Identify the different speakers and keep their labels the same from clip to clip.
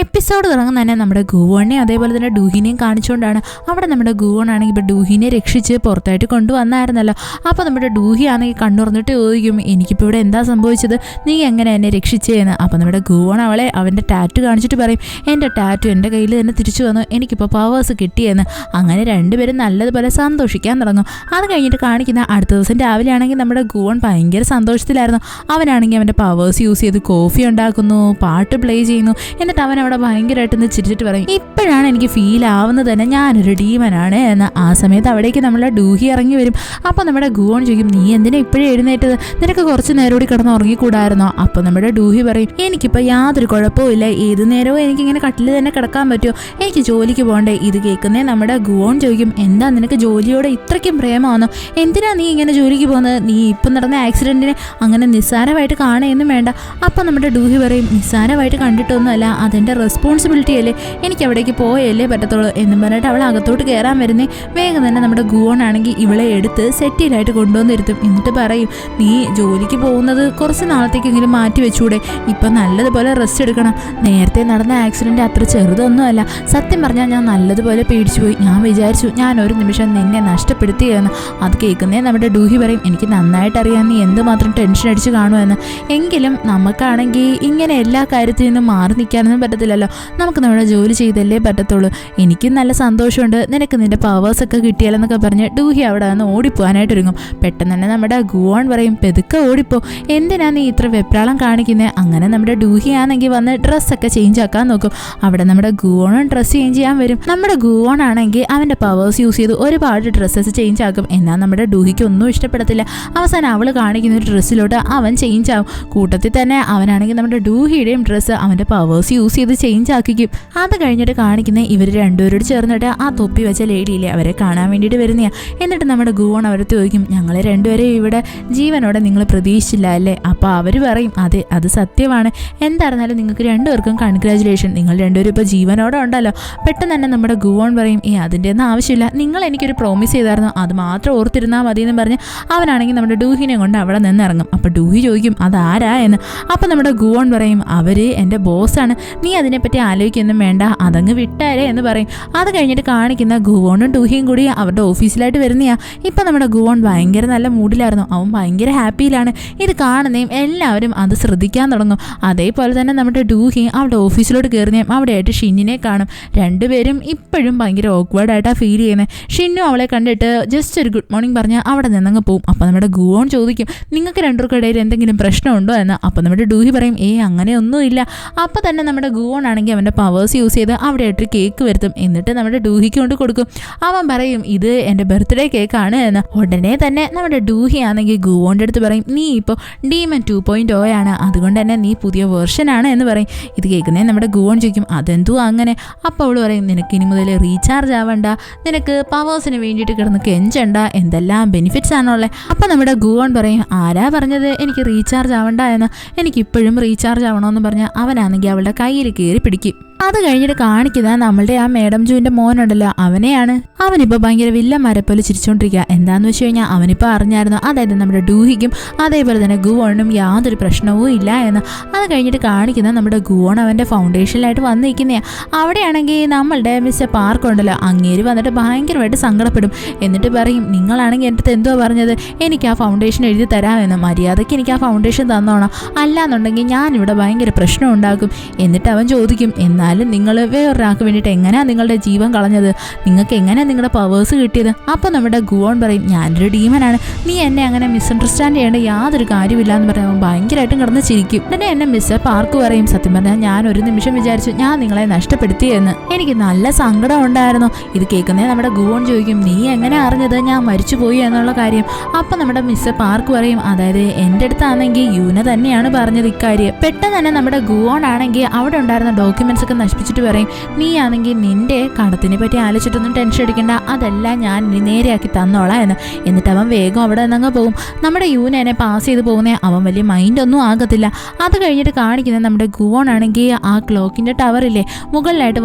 Speaker 1: Episode തുടങ്ങുന്ന തന്നെ നമ്മുടെ ഗുവോണിനെയും അതേപോലെ തന്നെ ഡൂഹിനെയും കാണിച്ചുകൊണ്ടാണ്. അവിടെ നമ്മുടെ ഗുവോൺ ആണെങ്കിൽ ഇപ്പോൾ ഡൂഹിനെ രക്ഷിച്ച് പുറത്തായിട്ട് കൊണ്ടുവന്നായിരുന്നല്ലോ. അപ്പോൾ നമ്മുടെ ഡൂഹി ആണെങ്കിൽ കണ്ണുറന്നിട്ട് ചോദിക്കും, എനിക്കിപ്പോൾ ഇവിടെ എന്താ സംഭവിച്ചത്, നീ എങ്ങനെ എന്നെ രക്ഷിച്ചേന്ന്. അപ്പോൾ നമ്മുടെ ഗുവോൺ അവളെ അവൻ്റെ ടാറ്റു കാണിച്ചിട്ട് പറയും, എൻ്റെ ടാറ്റു എൻ്റെ കയ്യിൽ തന്നെ തിരിച്ചു വന്നു, എനിക്കിപ്പോൾ പവേഴ്സ് കിട്ടിയെന്ന്. അങ്ങനെ രണ്ടുപേരും നല്ലതുപോലെ സന്തോഷിക്കാൻ തുടങ്ങും. അത് കഴിഞ്ഞിട്ട് കാണിക്കുന്ന അടുത്ത ദിവസം രാവിലെ ആണെങ്കിൽ നമ്മുടെ ഗുവോൺ ഭയങ്കര സന്തോഷത്തിലായിരുന്നു. അവനാണെങ്കിൽ അവൻ്റെ പവേഴ്സ് യൂസ് ചെയ്ത് കോഫി ഉണ്ടാക്കുന്നു, പാട്ട് പ്ലേ ചെയ്യുന്നു. എന്നിട്ട് അവൻ അവിടെ ഭയങ്കരമായിട്ടൊന്ന് ചിരിച്ചിട്ട് പറയും, ഇപ്പോഴാണ് എനിക്ക് ഫീൽ ആവുന്നത് തന്നെ ഞാനൊരു ഡീമനാണ് എന്ന്. ആ സമയത്ത് അവിടേക്ക് നമ്മളെ ഡൂഹി ഇറങ്ങി വരും. അപ്പോൾ നമ്മുടെ ഗുവോൺ ചോദിക്കും, നീ എന്തിനാ ഇപ്പോഴേ എഴുന്നേറ്റത്, നിനക്ക് കുറച്ച് നേരം കൂടി കിടന്ന് ഉറങ്ങിക്കൂടായിരുന്നോ. അപ്പോൾ നമ്മുടെ ഡൂഹി പറയും, എനിക്കിപ്പോൾ യാതൊരു കുഴപ്പമില്ല, ഏത് നേരവും എനിക്കിങ്ങനെ കട്ടിൽ തന്നെ കിടക്കാൻ പറ്റുമോ, എനിക്ക് ജോലിക്ക് പോകണ്ടേ. ഇത് കേൾക്കുന്നേ നമ്മുടെ ഗുവോൺ ചോദിക്കും, എന്താ നിനക്ക് ജോലിയോടെ ഇത്രയ്ക്കും പ്രേമമാണോ, എന്തിനാ നീ ഇങ്ങനെ ജോലിക്ക് പോകുന്നത്, നീ ഇപ്പം നടന്ന ആക്സിഡൻറ്റിനെ അങ്ങനെ നിസ്സാരമായിട്ട് കാണുകയൊന്നും വേണ്ട. അപ്പം നമ്മുടെ ഡൂഹി പറയും, നിസ്സാരമായിട്ട് കണ്ടിട്ടൊന്നുമല്ല, അതെൻ്റെ റെസ്പോൺസിബിലിറ്റി അല്ലേ, എനിക്ക് അവിടേക്ക് പോയല്ലേ പറ്റത്തുള്ളൂ എന്നും പറഞ്ഞിട്ട് അവൾ അകത്തോട്ട് കയറാൻ വരുന്നേ വേഗം തന്നെ നമ്മുടെ ഗുവോൺ ആണെങ്കിൽ ഇവളെ എടുത്ത് സെറ്റിലായിട്ട് കൊണ്ടുവന്നിരുത്തും. എന്നിട്ട് പറയും, നീ ജോലിക്ക് പോകുന്നത് കുറച്ച് നാളത്തേക്കെങ്കിലും മാറ്റി വെച്ചൂടെ, ഇപ്പം നല്ലതുപോലെ റെസ്റ്റ് എടുക്കണം, നേരത്തെ നടന്ന ആക്സിഡൻറ്റ് അത്ര ചെറുതൊന്നുമല്ല, സത്യം പറഞ്ഞാൽ ഞാൻ നല്ലതുപോലെ പേടിച്ചു പോയി, ഞാൻ വിചാരിച്ചു ഞാൻ ഒരു നിമിഷം നിന്നെ നഷ്ടപ്പെടുത്തിയെന്ന്. അത് കേൾക്കുന്നേ നമ്മുടെ ഡൂഹി പറയും, എനിക്ക് നന്നായിട്ടറിയാം നീ എന്തുമാത്രം ടെൻഷൻ അടിച്ച് കാണുമെന്ന്, എങ്കിലും നമുക്കാണെങ്കിൽ ഇങ്ങനെ എല്ലാ കാര്യത്തിൽ നിന്നും മാറി നിൽക്കാനൊന്നും പറ്റത്തില്ലല്ലോ, നമുക്ക് നമ്മുടെ ജോലി ചെയ്തല്ലേ പറ്റത്തുള്ളൂ, എനിക്ക് നല്ല സന്തോഷമുണ്ട് നിനക്ക് നിൻ്റെ പവേഴ്സൊക്കെ കിട്ടിയാലെന്നൊക്കെ പറഞ്ഞ് ഡൂഹി അവിടെ നിന്ന് ഓടിപ്പോകാനായിട്ട് ഒരുങ്ങും. പെട്ടെന്ന് തന്നെ നമ്മുടെ ഗുവോൺ പറയും, പെതുക്കെ ഓടിപ്പോ, എന്തിനാ നീ ഇത്ര വെപ്രാളം കാണിക്കുന്നത്. അങ്ങനെ നമ്മുടെ ഡൂഹി ആണെങ്കിൽ വന്ന് ഡ്രസ്സൊക്കെ ചേഞ്ച് ആക്കാൻ നോക്കും. അവിടെ നമ്മുടെ ഗുവോണും ഡ്രസ്സ് ചേഞ്ച് ചെയ്യാൻ വരും. നമ്മുടെ ഗുവോൺ ആണെങ്കിൽ അവൻ്റെ പവേഴ്സ് യൂസ് ചെയ്ത് ഒരുപാട് ഡ്രസ്സസ് ചേഞ്ച് ആക്കും. എന്നാൽ നമ്മുടെ ഡൂഹിക്ക് ഒന്നും ഇഷ്ടപ്പെടത്തില്ല. അവസാനം അവൾ കാണിക്കുന്ന ഒരു ഡ്രസ്സിലോട്ട് അവൻ ചേഞ്ച് ആവും. കൂട്ടത്തിൽ തന്നെ അവനാണെങ്കിൽ നമ്മുടെ ഡൂഹിയുടെയും ഡ്രസ്സ് അവൻ്റെ പവേഴ്സ് യൂസ് ചെയ്ത് ചേഞ്ച് ആക്കിക്കും. അത് കഴിഞ്ഞിട്ട് കാണിക്കുന്ന ഇവർ രണ്ടുപേരോട് ചേർന്നിട്ട് ആ തൊപ്പി വെച്ച ലേഡിയില്ലേ അവരെ കാണാൻ വേണ്ടിയിട്ട് വരുന്നതാണ്. എന്നിട്ട് നമ്മുടെ ഗുവോൺ അവരെ ചോദിക്കും, ഞങ്ങളെ രണ്ടുപേരെയും ഇവിടെ ജീവനോടെ നിങ്ങൾ പ്രതീക്ഷിച്ചില്ല അല്ലേ. അപ്പോൾ അവർ പറയും, അതെ അത് സത്യമാണ്, എന്തായിരുന്നാലും നിങ്ങൾക്ക് രണ്ടുപേർക്കും കൺഗ്രാജുലേഷൻ, നിങ്ങൾ രണ്ടുപേരും ഇപ്പോൾ ജീവനോടെ ഉണ്ടല്ലോ. പെട്ടെന്ന് തന്നെ നമ്മുടെ ഗുവോൺ പറയും, അതിൻ്റെ ഒന്നും ആവശ്യമില്ല, നിങ്ങൾ എനിക്കൊരു പ്രോമിസ് ചെയ്തായിരുന്നു, അത് മാത്രം ഓർത്തിരുന്നാൽ മതി എന്ന് പറഞ്ഞ് അവനാണെങ്കിൽ നമ്മുടെ ഡൂഹിനെ കൊണ്ട് അവിടെ നിന്ന് ഇറങ്ങും. അപ്പോൾ ഡൂഹി ചോദിക്കും, അതാരാ എന്ന്. അപ്പോൾ നമ്മുടെ ഗുവോൺ പറയും, അവർ എൻ്റെ ബോസാണ്, നീ അതിനെപ്പറ്റി ആലോചിക്കൊന്നും വേണ്ട, അതങ്ങ് വിട്ടാരേ എന്ന് പറയും. അത് കഴിഞ്ഞിട്ട് കാണിക്കുന്ന ഗുവോണും ഡൂഹിയും കൂടി അവരുടെ ഓഫീസിലായിട്ട് വരുന്നതാണ്. ഇപ്പം നമ്മുടെ ഗുവോൺ ഭയങ്കര നല്ല മൂഡിലായിരുന്നു, അവൻ ഭയങ്കര ഹാപ്പിയിലാണ്. ഇത് കാണുന്നതും എല്ലാവരും അത് ശ്രദ്ധിക്കാൻ തുടങ്ങും. അതേപോലെ തന്നെ നമ്മുടെ ഡൂഹി അവിടെ ഓഫീസിലോട്ട് കയറുന്നതും അവിടെയായിട്ട് ഷിന്നിനെ കാണും. രണ്ടുപേരും ഇപ്പോഴും ഭയങ്കര ഓക്വേർഡായിട്ടാണ് ഫീൽ ചെയ്യുന്നത്. ഷിന്നു അവളെ കണ്ടിട്ട് ജസ്റ്റ് ഒരു ഗുഡ് മോർണിംഗ് പറഞ്ഞ് അവിടെ നിന്നങ്ങ് പോവും. അപ്പോൾ നമ്മുടെ ഗുവോൺ ചോദിക്കും, നിങ്ങൾക്ക് രണ്ടുപേർക്കിടയിൽ എന്തെങ്കിലും പ്രശ്നമുണ്ടോ എന്ന്. അപ്പോൾ നമ്മുടെ ഡൂഹി പറയും, അങ്ങനെയൊന്നുമില്ല. അപ്പോൾ തന്നെ നമ്മുടെ ഗുവോൺ ആണെങ്കിൽ അവൻ്റെ പവേഴ്സ് യൂസ് ചെയ്ത് അവിടെയായിട്ട് കേക്ക് വരുത്തും. എന്നിട്ട് നമ്മുടെ ഡൂഹിക്ക് കൊണ്ട് കൊടുക്കും. അവൻ പറയും, ഇത് എൻ്റെ ബർത്ത്ഡേ കേക്കാണ് എന്ന്. ഉടനെ തന്നെ നമ്മുടെ ഡൂഹി ആണെങ്കിൽ ഗുവോൻ്റെ അടുത്ത് പറയും, നീ ഇപ്പോൾ ഡീമൻ 2.0 ആണ്, അതുകൊണ്ട് തന്നെ നീ പുതിയ വേർഷനാണ് എന്ന് പറയും. ഇത് കേൾക്കുന്നേ നമ്മുടെ ഗുവോൺ ചോദിക്കും, അതെന്തോ അങ്ങനെ. അപ്പോൾ അവൾ പറയും, നിനക്ക് ഇനി മുതൽ റീചാർജ് ആവണ്ട, നിനക്ക് പവേഴ്സിന് വേണ്ടിയിട്ട് കിടന്ന് കെഞ്ചണ്ട, എന്തെല്ലാം ബെനിഫിറ്റ്സ് ആണുള്ളത്. അപ്പോൾ നമ്മുടെ ഗുവോൺ പറയും, ആരാ പറഞ്ഞത് എനിക്ക് റീചാർജ് ആവണ്ട എന്ന്, എനിക്കിപ്പോഴും റീചാർജ് ആവണമെന്ന് പറഞ്ഞാൽ അവനാണെങ്കിൽ അവളുടെ കയ്യിൽ കയറി പിടിക്കും. അത് കഴിഞ്ഞിട്ട് കാണിക്കുന്ന നമ്മളുടെ ആ മേഡം ജൂവിൻ്റെ മോനുണ്ടല്ലോ അവനെയാണ്. അവനിപ്പോൾ ഭയങ്കര വില്ലന്മാരെ പോലെ ചിരിച്ചുകൊണ്ടിരിക്കുക. എന്താണെന്ന് വെച്ച് കഴിഞ്ഞാൽ അവനിപ്പോൾ അറിഞ്ഞായിരുന്നു, അതായത് നമ്മുടെ ഡൂഹിക്കും അതേപോലെ തന്നെ ഗുവോണിനും യാതൊരു പ്രശ്നവും ഇല്ല എന്ന്. അത് കഴിഞ്ഞിട്ട് കാണിക്കുന്ന നമ്മുടെ ഗുവോൺ അവൻ്റെ ഫൗണ്ടേഷനിലായിട്ട് വന്നിരിക്കുന്നതാണ്. അവിടെയാണെങ്കിൽ നമ്മളുടെ മിസ്റ്റർ പാർക്ക് ഉണ്ടല്ലോ, അങ്ങേര് വന്നിട്ട് ഭയങ്കരമായിട്ട് സങ്കടപ്പെടും. എന്നിട്ട് പറയും, നിങ്ങളാണെങ്കിൽ എൻ്റെ അടുത്ത് എന്തോ പറഞ്ഞത്, എനിക്ക് ആ ഫൗണ്ടേഷൻ എഴുതി തരാമെന്ന്, മര്യാദയ്ക്ക് എനിക്ക് ആ ഫൗണ്ടേഷൻ തന്നോണം, അല്ലാന്നുണ്ടെങ്കിൽ ഞാനിവിടെ ഭയങ്കര പ്രശ്നം ഉണ്ടാക്കും. എന്നിട്ട് അവൻ ചോദിക്കും, എന്നാലും നിങ്ങൾ വേറൊരാൾക്ക് വേണ്ടിയിട്ട് എങ്ങനെയാണ് നിങ്ങളുടെ ജീവൻ കളഞ്ഞത്, നിങ്ങൾക്ക് എങ്ങനെയാണ് നിങ്ങളുടെ പവേഴ്സ് കിട്ടിയത്. അപ്പോൾ നമ്മുടെ ഗുവോൺ പറയും, ഞാനൊരു ഡീമനാണ്, നീ എന്നെ അങ്ങനെ മിസ്അണ്ടർസ്റ്റാൻഡ് ചെയ്യേണ്ട യാതൊരു കാര്യമില്ല എന്ന് പറയുമ്പോൾ ഭയങ്കരമായിട്ടും കിടന്ന് ചിരിക്കും. ഉടനെ എന്നെ മിസ്റ്റർ പാർക്ക് പറയും, സത്യം പറഞ്ഞാൽ ഞാൻ ഒരു നിമിഷം വിചാരിച്ചു ഞാൻ നിങ്ങളെ നഷ്ടപ്പെടുത്തി എന്ന്, എനിക്ക് നല്ല സങ്കടം ഉണ്ടായിരുന്നു. ഇത് കേൾക്കുന്നേ നമ്മുടെ ഗുവോൺ ചോദിക്കും, നീ എങ്ങനെ അറിഞ്ഞത് ഞാൻ മരിച്ചുപോയി എന്നുള്ള കാര്യം. അപ്പം നമ്മുടെ മിസ്റ്റർ പാർക്ക് പറയും, അതായത് എൻ്റെ അടുത്താണെങ്കിൽ യൂന തന്നെയാണ് പറഞ്ഞത് ഇക്കാര്യം. പെട്ടെന്ന് തന്നെ നമ്മുടെ ഗുവോൺ ആണെങ്കിൽ അവിടെ ഉണ്ടായിരുന്ന ഡോക്യുമെന്റ്സ് ഒക്കെ നശിപ്പിച്ചിട്ട് പറയും, നീ ആണെങ്കിൽ നിന്റെ കടത്തിനെ പറ്റി ആലോചിച്ചിട്ടൊന്നും ടെൻഷൻ അടിക്കണ്ട, അതെല്ലാം ഞാൻ നേരെയാക്കി തന്നോളാം എന്ന്. എന്നിട്ട് അവൻ വേഗം അവിടെ നിന്നങ്ങ് പോകും. നമ്മുടെ യൂനെ പാസ് ചെയ്ത് പോകുന്നേ അവൻ വലിയ മൈൻഡൊന്നും ആകത്തില്ല. അത് കഴിഞ്ഞിട്ട് കാണിക്കുന്നത് നമ്മുടെ ഗുവോൺ ആണെങ്കിൽ ആ ക്ലോക്കിൻ്റെ ടവറില്ലേ മുകളിലായിട്ട്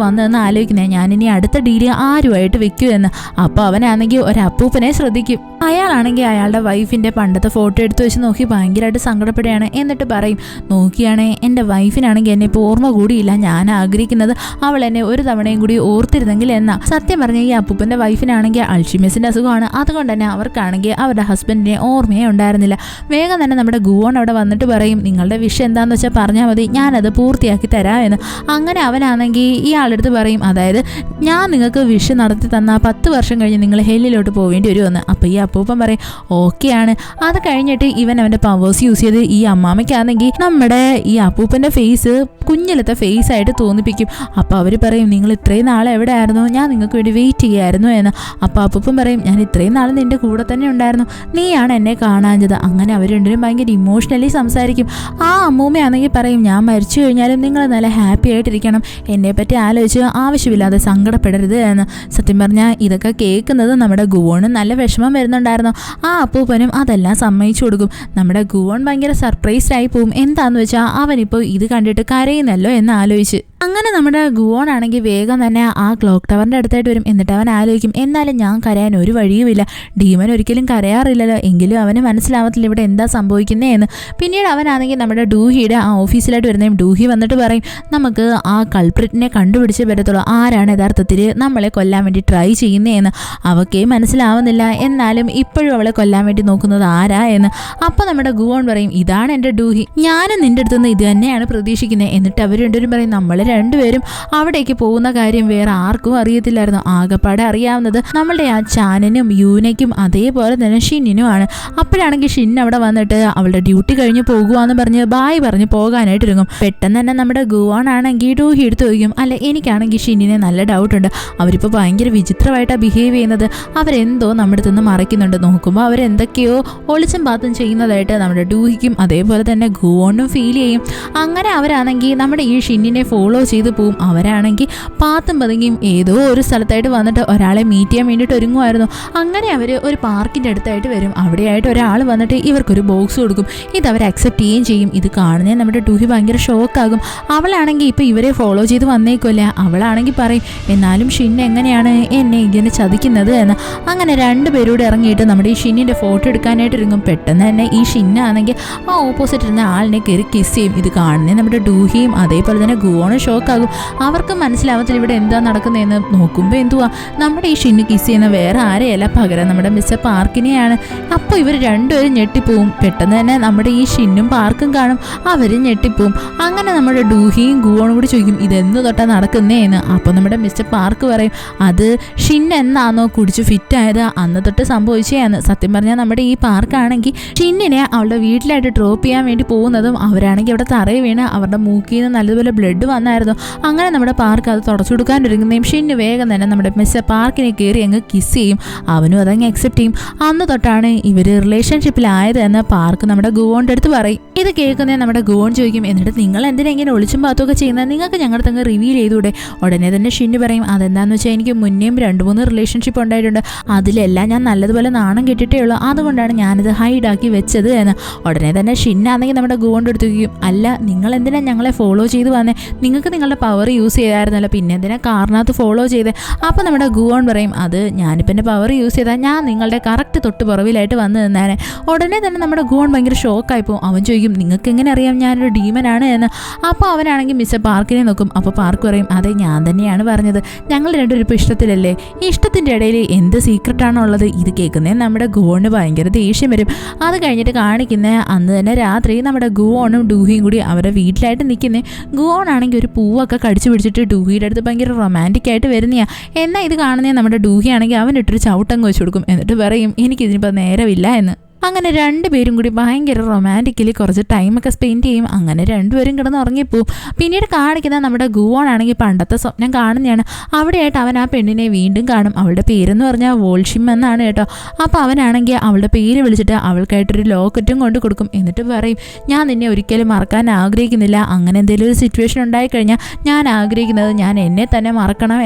Speaker 1: വന്നതെന്ന് ആലോചിക്കുന്നത്, ഞാനിനി അടുത്ത ഡീല് ആരുമായിട്ട് വെക്കുമെന്ന്. അപ്പോൾ അവനാണെങ്കിൽ ഒരു അപ്പൂപ്പനെ ശ്രദ്ധിക്കും. അയാളാണെങ്കിൽ അയാളുടെ വൈഫിൻ്റെ പണ്ടത്തെ ഫോട്ടോ എടുത്ത് വെച്ച് നോക്കി ഭയങ്കരമായിട്ട് സങ്കടപ്പെടുകയാണ്. എന്നിട്ട് പറയും, നോക്കിയാണേ എൻ്റെ വൈഫിനാണെങ്കിൽ എന്നെ ഇപ്പോൾ ഓർമ്മ കൂടിയില്ല, ഞാൻ ആഗ്രഹിക്കുന്നത് അവൾ എന്നെ ഒരു തവണയും കൂടി ഓർത്തിരുന്നെങ്കിൽ എന്നാ. സത്യം പറഞ്ഞ ഈ അപ്പൂപ്പൻ്റെ വൈഫിനാണെങ്കിൽ അൾഷിമേഴ്സിൻ്റെ അസുഖമാണ്, അതുകൊണ്ട് തന്നെ അവർക്കാണെങ്കിൽ അവരുടെ ഹസ്ബൻഡിനെ ഓർമ്മയെ ഉണ്ടായിരുന്നില്ല. വേഗം തന്നെ നമ്മുടെ ഗുവോൺ അവിടെ വന്നിട്ട് പറയും, നിങ്ങളുടെ വിഷയം എന്താണെന്ന് വെച്ചാൽ പറഞ്ഞാൽ മതി, ഞാനത് പൂർത്തിയാക്കി തരാമെന്ന്. അങ്ങനെ അവനാണെങ്കിൽ ഈ ആളെടുത്ത് പറയും, അതായത് ഞാൻ നിങ്ങൾക്ക് വിഷ് നടത്തി തന്നാൽ 10 വർഷം കഴിഞ്ഞ് നിങ്ങൾ ഹെല്ലിലോട്ട് പോവേണ്ടി വരുമെന്ന്. അപ്പോൾ ഈ അപ്പൂപ്പൻ പറയും ഓക്കെയാണ്. അത് കഴിഞ്ഞിട്ട് ഇവൻ അവൻ്റെ പവേഴ്സ് യൂസ് ചെയ്ത് ഈ അമ്മാമയ്ക്കാണെങ്കിൽ നമ്മുടെ ഈ അപ്പൂപ്പൻ്റെ ഫേസ് കുഞ്ഞിലത്തെ ഫേസ് ആയിട്ട് തോന്നിപ്പിക്കും. അപ്പോൾ അവർ പറയും, നിങ്ങൾ ഇത്രയും നാൾ എവിടെ ആയിരുന്നു, ഞാൻ നിങ്ങൾക്ക് വേണ്ടി വെയിറ്റ് ചെയ്യായിരുന്നു എന്ന്. അപ്പോൾ അപ്പൂപ്പൻ പറയും, ഞാൻ ഇത്രയും നാൾ നിൻ്റെ കൂടെ തന്നെ ഉണ്ടായിരുന്നു, നീയാണ് എന്നെ കാണാഞ്ഞത്. അങ്ങനെ അവർ രണ്ടുപേരും ഭയങ്കര ഇമോഷണലി സംസാരിക്കും. ആ അമ്മൂമ്മയാണെങ്കിൽ പറയും, ഞാൻ മരിച്ചു കഴിഞ്ഞാലും നിങ്ങൾ നല്ല ഹാപ്പി ആയിട്ടിരിക്കണം, എന്നെപ്പറ്റി ആലോചിച്ച് ആവശ്യമില്ലാതെ സങ്കടപ്പെടരുത് എന്ന്. സത്യം പറഞ്ഞാൽ ഇതൊക്കെ കേൾക്കുന്നത് നമ്മുടെ ഗുവോണിന് നല്ല വിഷമം വരുന്നുണ്ടായിരുന്നു. ആ അപ്പൂപ്പനും അതെല്ലാം സമ്മതിച്ചു കൊടുക്കും. നമ്മുടെ ഗുവോൺ ഭയങ്കര സർപ്രൈസ്ഡ് ആയി പോവും. എന്താന്ന് വെച്ചാൽ അവനിപ്പോൾ ഇത് കണ്ടിട്ട് കരയുന്നല്ലോ എന്ന് ആലോചിച്ച്. അങ്ങനെ നമ്മുടെ ഗുവോൺ ആണെങ്കിൽ വേഗം തന്നെ ആ ക്ലോക്ക് ടവറിൻ്റെ അടുത്തായിട്ട് വരും. എന്നിട്ട് അവൻ ആലോചിക്കും, എന്നാലും ഞാൻ കരയാൻ ഒരു വഴിയുമില്ല, ഡീമൻ ഒരിക്കലും കരയാറില്ലല്ലോ, എങ്കിലും അവന് മനസ്സിലാവത്തില്ല ഇവിടെ എന്താ സംഭവിക്കുന്നതെന്ന്. പിന്നീട് അവനാണെങ്കിൽ നമ്മുടെ ഡൂഹിയുടെ ആ ഓഫീസിലായിട്ട് വരുന്നതും ഡൂഹി വന്നിട്ട് പറയും, നമുക്ക് ആ കൾപ്രിറ്റിനെ കണ്ടുപിടിച്ചേ പറ്റത്തുള്ളൂ, ആരാണ് യഥാർത്ഥത്തിൽ നമ്മളെ കൊല്ലാൻ വേണ്ടി ട്രൈ ചെയ്യുന്നതെന്ന്. അവക്കേ മനസ്സിലാവുന്നില്ല, എന്നാലും ഇപ്പോഴും അവളെ കൊല്ലാൻ വേണ്ടി നോക്കുന്നത് ആരാ എന്ന്. അപ്പോൾ നമ്മുടെ ഗുവോൺ പറയും, ഇതാണ് എൻ്റെ ഡൂഹി, ഞാനും നിൻ്റെ അടുത്തുനിന്ന് ഇത് തന്നെയാണ് പ്രതീക്ഷിക്കുന്നത്. എന്നിട്ട് അവർ രണ്ടുപേരും പറയും, നമ്മൾ രണ്ടുപേരും അവിടേക്ക് പോകുന്ന കാര്യം വേറെ ആർക്കും അറിയത്തില്ലായിരുന്നു, ആകെപ്പാടെ അറിയാവുന്നത് നമ്മളുടെ ആ ചാനനും യൂനയ്ക്കും അതേപോലെ തന്നെ ഷിന്നിനുമാണ്. അപ്പോഴാണെങ്കിൽ ഷിൻ അവിടെ വന്നിട്ട് അവളുടെ ഡ്യൂട്ടി കഴിഞ്ഞ് പോകുവാന്ന് പറഞ്ഞ് ബായ് പറഞ്ഞ് പോകാനായിട്ട് ഇറങ്ങും. പെട്ടെന്ന് തന്നെ നമ്മുടെ ഗുവോൺ ആണെങ്കിൽ ഡൂഹി എടുത്ത് ചോദിക്കും, അല്ല എനിക്കാണെങ്കിൽ ഷിന്നിനെ നല്ല ഡൗട്ടുണ്ട്, അവരിപ്പോൾ ഭയങ്കര വിചിത്രമായിട്ടാണ് ബിഹേവ് ചെയ്യുന്നത്, അവരെന്തോ നമ്മുടെ അടുത്തുനിന്ന് മറയ്ക്കുന്നുണ്ട്, നോക്കുമ്പോൾ അവരെന്തൊക്കെയോ ഒളിച്ചും പാത്തും ചെയ്യുന്നതായിട്ട് നമ്മുടെ ഡൂഹിക്കും അതേപോലെ തന്നെ ഗുവോണും ഫീൽ ചെയ്യും. അങ്ങനെ അവരാണെങ്കിൽ നമ്മുടെ ഈ ഷിന്നിനെ ഫോളോ ചെയ്ത് പോവും. അവരാണെങ്കിൽ പാത്തും പതുങ്ങിയും ഏതോ ഒരു സ്ഥലത്തായിട്ട് വന്നിട്ട് ഒരാളെ മീറ്റ് ചെയ്യാൻ വേണ്ടിയിട്ട് ഒരുങ്ങുമായിരുന്നു. അങ്ങനെ അവർ ഒരു പാർക്കിൻ്റെ അടുത്തായിട്ട് വരും. അവിടെയായിട്ട് ഒരാൾ വന്നിട്ട് ഇവർക്കൊരു ബോക്സ് കൊടുക്കും. ഇത് അവർ അക്സെപ്റ്റ് ചെയ്യുകയും ചെയ്യും. ഇത് കാണുന്നേ നമ്മുടെ ഡൂഹി ഭയങ്കര ഷോക്കാകും. അവളാണെങ്കിൽ ഇപ്പോൾ ഇവരെ ഫോളോ ചെയ്ത് വന്നേക്കുമല്ലേ. അവളാണെങ്കിൽ പറയും, എന്നാലും ഷിൻ എങ്ങനെയാണ് എന്നെ ഇങ്ങനെ ചതിക്കുന്നത് എന്ന്. അങ്ങനെ രണ്ടുപേരോട് ഇറങ്ങിയിട്ട് നമ്മുടെ ഈ ഷിന്നിൻ്റെ ഫോട്ടോ എടുക്കാനായിട്ട് ഇറങ്ങും. പെട്ടെന്ന് തന്നെ ഈ ഷിന്നാണെങ്കിൽ ആ ഓപ്പോസിറ്റ് ഇരുന്ന ആളിനെ കയറി കിസ് ചെയ്യും. ഇത് കാണുന്നേ നമ്മുടെ ഡൂഹിയും അതേപോലെ തന്നെ ഗുവോണും ഷോക്കാകും. അവർക്ക് മനസ്സിലാവത്തില്ല ഇവിടെ എന്താ നടക്കുന്നതെന്ന്. നോക്കുമ്പോൾ എന്തുവാ, നമ്മുടെ ഈ ഷിന്ന് കിസ് ചെയ്യുന്ന വേറെ ആരെയല്ല, പകരം നമ്മുടെ മിസ്റ്റർ പാർക്കിനെയാണ്. അപ്പോൾ ഇവർ രണ്ടുപേരും ഞെട്ടിപ്പോവും. പെട്ടെന്ന് തന്നെ നമ്മുടെ ഈ ഷിന്നും പാർക്കും കാണും, അവരും ഞെട്ടിപ്പോവും. അങ്ങനെ നമ്മുടെ ഡൂഹിയും ഗുവോണും കൂടി ചോദിക്കും, ഇതെന്ന് തൊട്ടാ നടക്കുന്നേന്ന്. അപ്പോൾ നമ്മുടെ മിസ്റ്റർ പാർക്ക് പറയും, അത് ഷിൻ എന്നാണോ കുടിച്ച് ഫിറ്റായത് അന്ന് തൊട്ട് സംഭവിച്ചതാണ്. സത്യം പറഞ്ഞാൽ നമ്മുടെ ഈ പാർക്കാണെങ്കിൽ ഷിന്നിനെ അവളുടെ വീട്ടിലായിട്ട് ഡ്രോപ്പ് ചെയ്യാൻ വേണ്ടി പോകുന്നതും അവരാണെങ്കിൽ അവിടെ തറയിൽ വീണ് അവരുടെ മൂക്കിൽ നിന്ന് നല്ലതുപോലെ ബ്ലഡ് വന്നായിരുന്നു. അങ്ങനെ നമ്മുടെ പാർക്ക് അത് തുടച്ചു കൊടുക്കാനിരിക്കുന്നതും ഷിന്ന് വേഗം തന്നെ നമ്മുടെ മിസ്റ്റർ പാർക്കിനെ കയറി അങ്ങ് കിസ് ചെയ്യും. അവനും അതങ്ങ് അക്സെപ്റ്റ് ചെയ്യും. അന്ന് തൊട്ടാണ് ഇവർ റിലേഷൻഷിപ്പിലായത് എന്ന് പാർക്ക് നമ്മുടെ ഗുവോണിൻ്റെ അടുത്ത് പറയും. ഇത് കേൾക്കുന്നേ നമ്മുടെ ഗുവോൺ ചോദിക്കും, എന്നിട്ട് നിങ്ങൾ എന്തിനാ ഇങ്ങനെ ഒളിച്ചും പാത്തുമൊക്കെ ചെയ്യുന്നത്, നിങ്ങൾക്ക് ഞങ്ങളുടെ തങ്ങ് റിവീൽ ചെയ്തൂടെ. ഉടനെ തന്നെ ഷിന്ന് പറയും, അതെന്താണെന്ന് വെച്ചാൽ എനിക്ക് മുന്നേയും 2-3 റിലേഷൻഷിപ്പ് ഉണ്ടായിട്ടുണ്ട്, അതിലെല്ലാം ഞാൻ നല്ലതുപോലെ നാണം കെട്ടിട്ടേ ഉള്ളൂ, അതുകൊണ്ടാണ് ഞാനിത് ഹൈഡാക്കി വെച്ചത് എന്ന്. ഉടനെ തന്നെ ഷിന്നാണെങ്കിൽ നമ്മുടെ ഗുവോണിൻ്റെ അടുത്ത് ചോദിക്കും, അല്ല നിങ്ങൾ എന്തിനാ ഞങ്ങളെ ഫോളോ ചെയ്ത് വന്നേ, നിങ്ങൾക്ക് നിങ്ങളുടെ പവർ യൂസ് ചെയ്തായിരുന്നല്ലോ, പിന്നെ എന്തിനാ കാറിനകത്ത് ഫോളോ ചെയ്തേ. അപ്പോൾ നമ്മുടെ ഗുവോൺ പറയും, അത് ഞാനിപ്പോൾ എൻ്റെ പവർ യൂസ് ചെയ്താൽ ഞാൻ നിങ്ങളുടെ കറക്റ്റ് തൊട്ട് പുറവിലായിട്ട് വന്ന് നിന്നേനെ. ഉടനെ തന്നെ നമ്മുടെ ഗുവോൺ ഭയങ്കര ഷോക്കായിപ്പോവും. അവൻ ചോദിക്കും, നിങ്ങൾക്ക് എങ്ങനെ അറിയാം ഞാനൊരു ഡീമനാണ് എന്ന്. അപ്പോൾ അവനാണെങ്കിൽ മിസ്റ്റർ പാർക്കിനെ നോക്കും. അപ്പോൾ പാർക്ക് പറയും, അതെ ഞാൻ തന്നെയാണ് പറഞ്ഞത്, ഞങ്ങൾ രണ്ടുപേരും ഇപ്പോൾ ഇഷ്ടത്തിലല്ലേ, ഈ ഇഷ്ടത്തിൻ്റെ ഇടയിൽ എന്ത് സീക്രട്ടാണോ ഉള്ളത്. ഇത് കേൾക്കുന്നേ നമ്മുടെ ഗുവോണിന് ഭയങ്കര ദേഷ്യം വരും. അത് കഴിഞ്ഞിട്ട് കാണിക്കുന്ന അന്ന് തന്നെ രാത്രി നമ്മുടെ ഗുവോണും ഡൂഹിയും കൂടി അവരുടെ വീട്ടിലായിട്ട് നിൽക്കുന്നേ. ഗുവോൺ ആണെങ്കിൽ ഒരു പൂവൊക്കെ കടിച്ചു പിടിച്ചിട്ട് ഡൂഹിയുടെ അടുത്ത് ഭയങ്കര റൊമാൻറ്റിക് ആയിട്ട് വരുന്നയാ. എന്നാൽ ഇത് കാണുന്നേ നമ്മുടെ ഡൂഹി ആണെങ്കിൽ അവനിട്ടൊരു ചവിട്ടങ്ങ് വെച്ച് കൊടുക്കും. എന്നിട്ട് പറയും, എനിക്കിതിനിപ്പോൾ നേരമില്ല എന്ന്. അങ്ങനെ രണ്ടുപേരും കൂടി ഭയങ്കര റൊമാൻറ്റിക്കലി കുറച്ച് ടൈമൊക്കെ സ്പെൻഡ് ചെയ്യും. അങ്ങനെ രണ്ടുപേരും കിടന്ന് ഉറങ്ങിപ്പോവും. പിന്നീട് കാണിക്കുന്ന നമ്മുടെ ഗുവോൺ ആണെങ്കിൽ പണ്ടത്തെ സ്വപ്നം കാണുന്നതാണ്. അവിടെയായിട്ട് അവൻ ആ പെണ്ണിനെ വീണ്ടും കാണും. അവളുടെ പേരെന്ന് പറഞ്ഞാൽ വോൾഷിം എന്നാണ് കേട്ടോ. അപ്പോൾ അവനാണെങ്കിൽ അവളുടെ പേര് വിളിച്ചിട്ട് അവൾക്കായിട്ടൊരു ലോക്കറ്റും കൊണ്ട് കൊടുക്കും. എന്നിട്ട് പറയും, ഞാൻ നിന്നെ ഒരിക്കലും മറക്കാൻ ആഗ്രഹിക്കുന്നില്ല, അങ്ങനെ എന്തെങ്കിലും ഒരു സിറ്റുവേഷൻ ഉണ്ടായിക്കഴിഞ്ഞാൽ ഞാൻ ആഗ്രഹിക്കുന്നത് ഞാൻ എന്നെ തന്നെ മറക്കണം